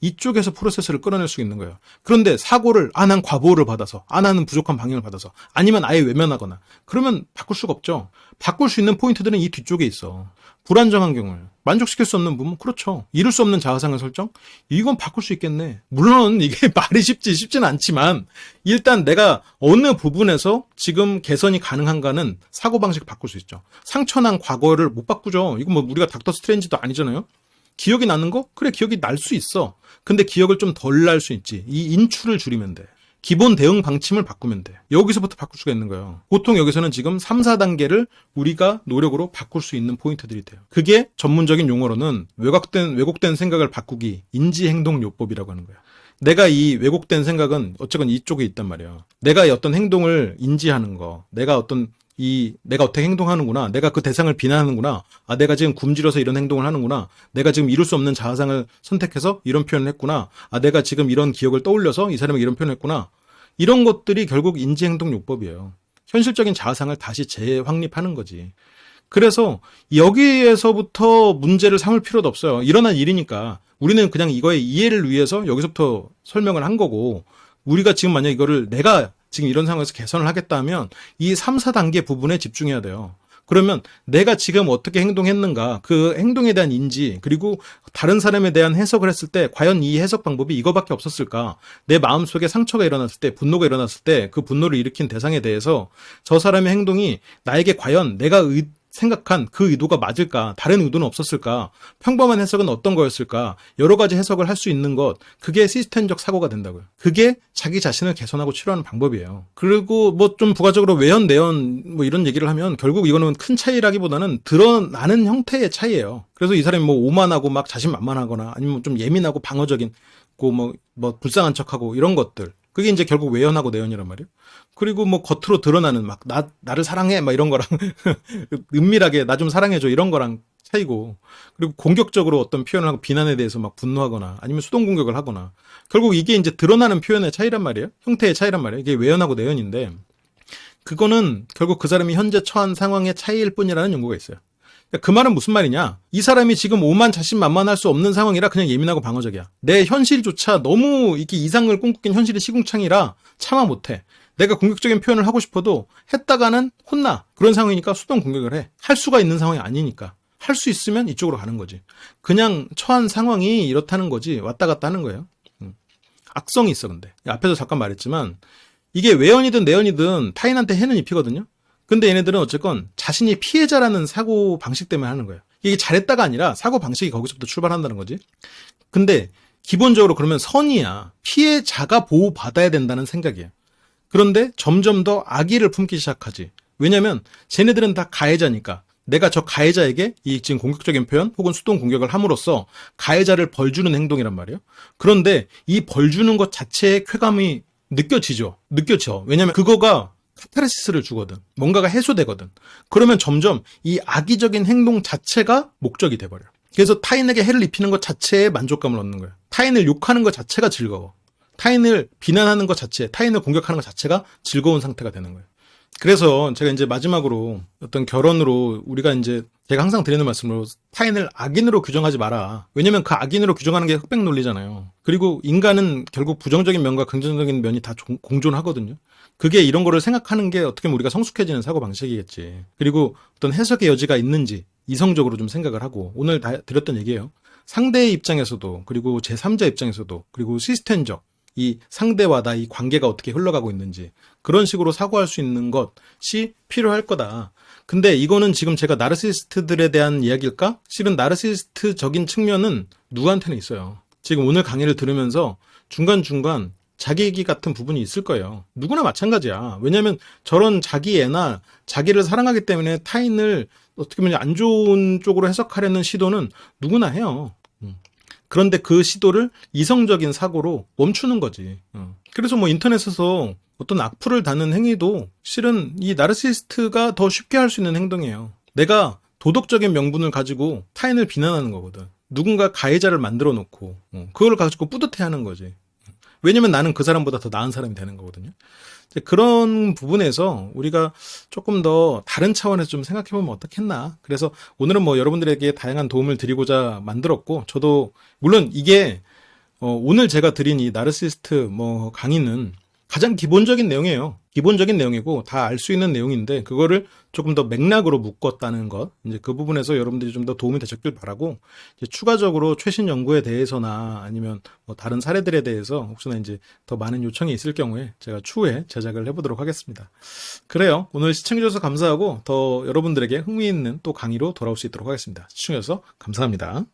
이쪽에서 프로세스를 끌어낼 수 있는 거예요. 그런데 사고를 난 과보호를 받아서, 나는 부족한 방향을 받아서, 아니면 아예 외면하거나, 그러면 바꿀 수가 없죠. 바꿀 수 있는 포인트들은 이 뒤쪽에 있어. 불안정한 경우에 만족시킬 수 없는 부분, 그렇죠. 이룰 수 없는 자아상을 설정, 이건 바꿀 수 있겠네. 물론 이게 말이 쉽지는 않지만 일단 내가 어느 부분에서 지금 개선이 가능한가는 사고방식 바꿀 수 있죠. 상처난 과거를 못 바꾸죠. 이거 뭐 우리가 닥터 스트레인지도 아니잖아요. 기억이 나는 거? 그래, 기억이 날 수 있어. 근데 기억을 좀 덜 날 수 있지. 이 인출을 줄이면 돼. 기본 대응 방침을 바꾸면 돼. 여기서부터 바꿀 수가 있는 거예요. 보통 여기서는 지금 3, 4단계를 우리가 노력으로 바꿀 수 있는 포인트들이 돼요. 그게 전문적인 용어로는 왜곡된 생각을 바꾸기, 인지행동요법이라고 하는 거야. 내가 이 왜곡된 생각은 어쨌건 이쪽에 있단 말이야. 내가 어떤 행동을 인지하는 거, 내가 어떻게 행동하는구나. 내가 그 대상을 비난하는구나. 내가 지금 굶주려서 이런 행동을 하는구나. 내가 지금 이룰 수 없는 자아상을 선택해서 이런 표현을 했구나. 내가 지금 이런 기억을 떠올려서 이 사람에게 이런 표현을 했구나. 이런 것들이 결국 인지행동요법이에요. 현실적인 자아상을 다시 재확립하는 거지. 그래서 여기에서부터 문제를 삼을 필요도 없어요. 일어난 일이니까 우리는 그냥 이거의 이해를 위해서 여기서부터 설명을 한 거고, 우리가 지금 만약 이거를 내가 지금 이런 상황에서 개선을 하겠다 하면 이 3, 4단계 부분에 집중해야 돼요. 그러면 내가 지금 어떻게 행동했는가, 그 행동에 대한 인지, 그리고 다른 사람에 대한 해석을 했을 때 과연 이 해석 방법이 이거밖에 없었을까? 내 마음속에 상처가 일어났을 때, 분노가 일어났을 때 그 분노를 일으킨 대상에 대해서 저 사람의 행동이 나에게 과연 내가 생각한 그 의도가 맞을까? 다른 의도는 없었을까? 평범한 해석은 어떤 거였을까? 여러 가지 해석을 할 수 있는 것, 그게 시스템적 사고가 된다고요. 그게 자기 자신을 개선하고 치료하는 방법이에요. 그리고 뭐 좀 부가적으로 외연, 내연 뭐 이런 얘기를 하면 결국 이거는 큰 차이라기보다는 드러나는 형태의 차이예요. 그래서 이 사람이 뭐 오만하고 막 자신만만하거나 아니면 좀 예민하고 방어적인 뭐 불쌍한 척하고 이런 것들, 그게 이제 결국 외연하고 내연이란 말이에요. 그리고 뭐 겉으로 드러나는 막 나를 사랑해 막 이런 거랑 은밀하게 나 좀 사랑해줘 이런 거랑 차이고, 그리고 공격적으로 어떤 표현을 하고 비난에 대해서 막 분노하거나 아니면 수동 공격을 하거나, 결국 이게 이제 드러나는 표현의 차이란 말이에요. 형태의 차이란 말이에요. 이게 외연하고 내연인데, 그거는 결국 그 사람이 현재 처한 상황의 차이일 뿐이라는 연구가 있어요. 그 말은 무슨 말이냐? 이 사람이 지금 오만 자신만만할 수 없는 상황이라 그냥 예민하고 방어적이야. 내 현실조차 너무 이렇게 이상을 꿈꾸긴 현실이 시궁창이라 참아 못해. 내가 공격적인 표현을 하고 싶어도 했다가는 혼나. 그런 상황이니까 수동 공격을 해. 할 수가 있는 상황이 아니니까. 할 수 있으면 이쪽으로 가는 거지. 그냥 처한 상황이 이렇다는 거지 왔다 갔다 하는 거예요. 악성이 있어. 근데 앞에서 잠깐 말했지만 이게 외연이든 내연이든 타인한테 해는 입히거든요. 근데 얘네들은 어쨌건 자신이 피해자라는 사고 방식 때문에 하는 거예요. 이게 잘했다가 아니라 사고 방식이 거기서부터 출발한다는 거지. 근데 기본적으로 그러면 선이야. 피해자가 보호받아야 된다는 생각이에요. 그런데 점점 더 악의를 품기 시작하지. 왜냐면 쟤네들은 다 가해자니까. 내가 저 가해자에게 이 지금 공격적인 표현 혹은 수동 공격을 함으로써 가해자를 벌주는 행동이란 말이에요. 그런데 이 벌주는 것 자체의 쾌감이 느껴져. 왜냐면 그거가 카타르시스를 주거든. 뭔가가 해소되거든. 그러면 점점 이 악의적인 행동 자체가 목적이 돼버려. 그래서 타인에게 해를 입히는 것 자체에 만족감을 얻는 거야. 타인을 욕하는 것 자체가 즐거워. 타인을 비난하는 것 자체, 타인을 공격하는 것 자체가 즐거운 상태가 되는 거예요. 그래서 제가 이제 마지막으로 어떤 결론으로 우리가 이제 제가 항상 드리는 말씀으로 타인을 악인으로 규정하지 마라. 왜냐면 그 악인으로 규정하는 게 흑백 논리잖아요. 그리고 인간은 결국 부정적인 면과 긍정적인 면이 다 공존하거든요. 그게 이런 거를 생각하는 게 어떻게 보면 우리가 성숙해지는 사고방식이겠지. 그리고 어떤 해석의 여지가 있는지 이성적으로 좀 생각을 하고, 오늘 다 드렸던 얘기예요. 상대의 입장에서도, 그리고 제3자 입장에서도, 그리고 시스템적, 이 상대와 나 이 관계가 어떻게 흘러가고 있는지 그런 식으로 사고할 수 있는 것이 필요할 거다. 근데 이거는 지금 제가 나르시시스트들에 대한 이야기일까? 실은 나르시시스트적인 측면은 누구한테는 있어요. 지금 오늘 강의를 들으면서 중간중간 자기 얘기 같은 부분이 있을 거예요. 누구나 마찬가지야. 왜냐면 저런 자기 애나 자기를 사랑하기 때문에 타인을 어떻게 보면 안 좋은 쪽으로 해석하려는 시도는 누구나 해요. 그런데 그 시도를 이성적인 사고로 멈추는 거지. 그래서 뭐 인터넷에서 어떤 악플을 다는 행위도 실은 이 나르시시스트가 더 쉽게 할 수 있는 행동이에요. 내가 도덕적인 명분을 가지고 타인을 비난하는 거거든. 누군가 가해자를 만들어 놓고 그걸 가지고 뿌듯해하는 거지. 왜냐면 나는 그 사람보다 더 나은 사람이 되는 거거든요. 그런 부분에서 우리가 조금 더 다른 차원에서 좀 생각해보면 어떻겠나. 그래서 오늘은 뭐 여러분들에게 다양한 도움을 드리고자 만들었고, 저도 물론 이게 오늘 제가 드린 이 나르시스트 뭐 강의는 가장 기본적인 내용이에요. 기본적인 내용이고 다 알 수 있는 내용인데 그거를 조금 더 맥락으로 묶었다는 것. 이제 그 부분에서 여러분들이 좀 더 도움이 되셨길 바라고, 이제 추가적으로 최신 연구에 대해서나 아니면 뭐 다른 사례들에 대해서 혹시나 이제 더 많은 요청이 있을 경우에 제가 추후에 제작을 해보도록 하겠습니다. 그래요. 오늘 시청해주셔서 감사하고 더 여러분들에게 흥미있는 또 강의로 돌아올 수 있도록 하겠습니다. 시청해주셔서 감사합니다.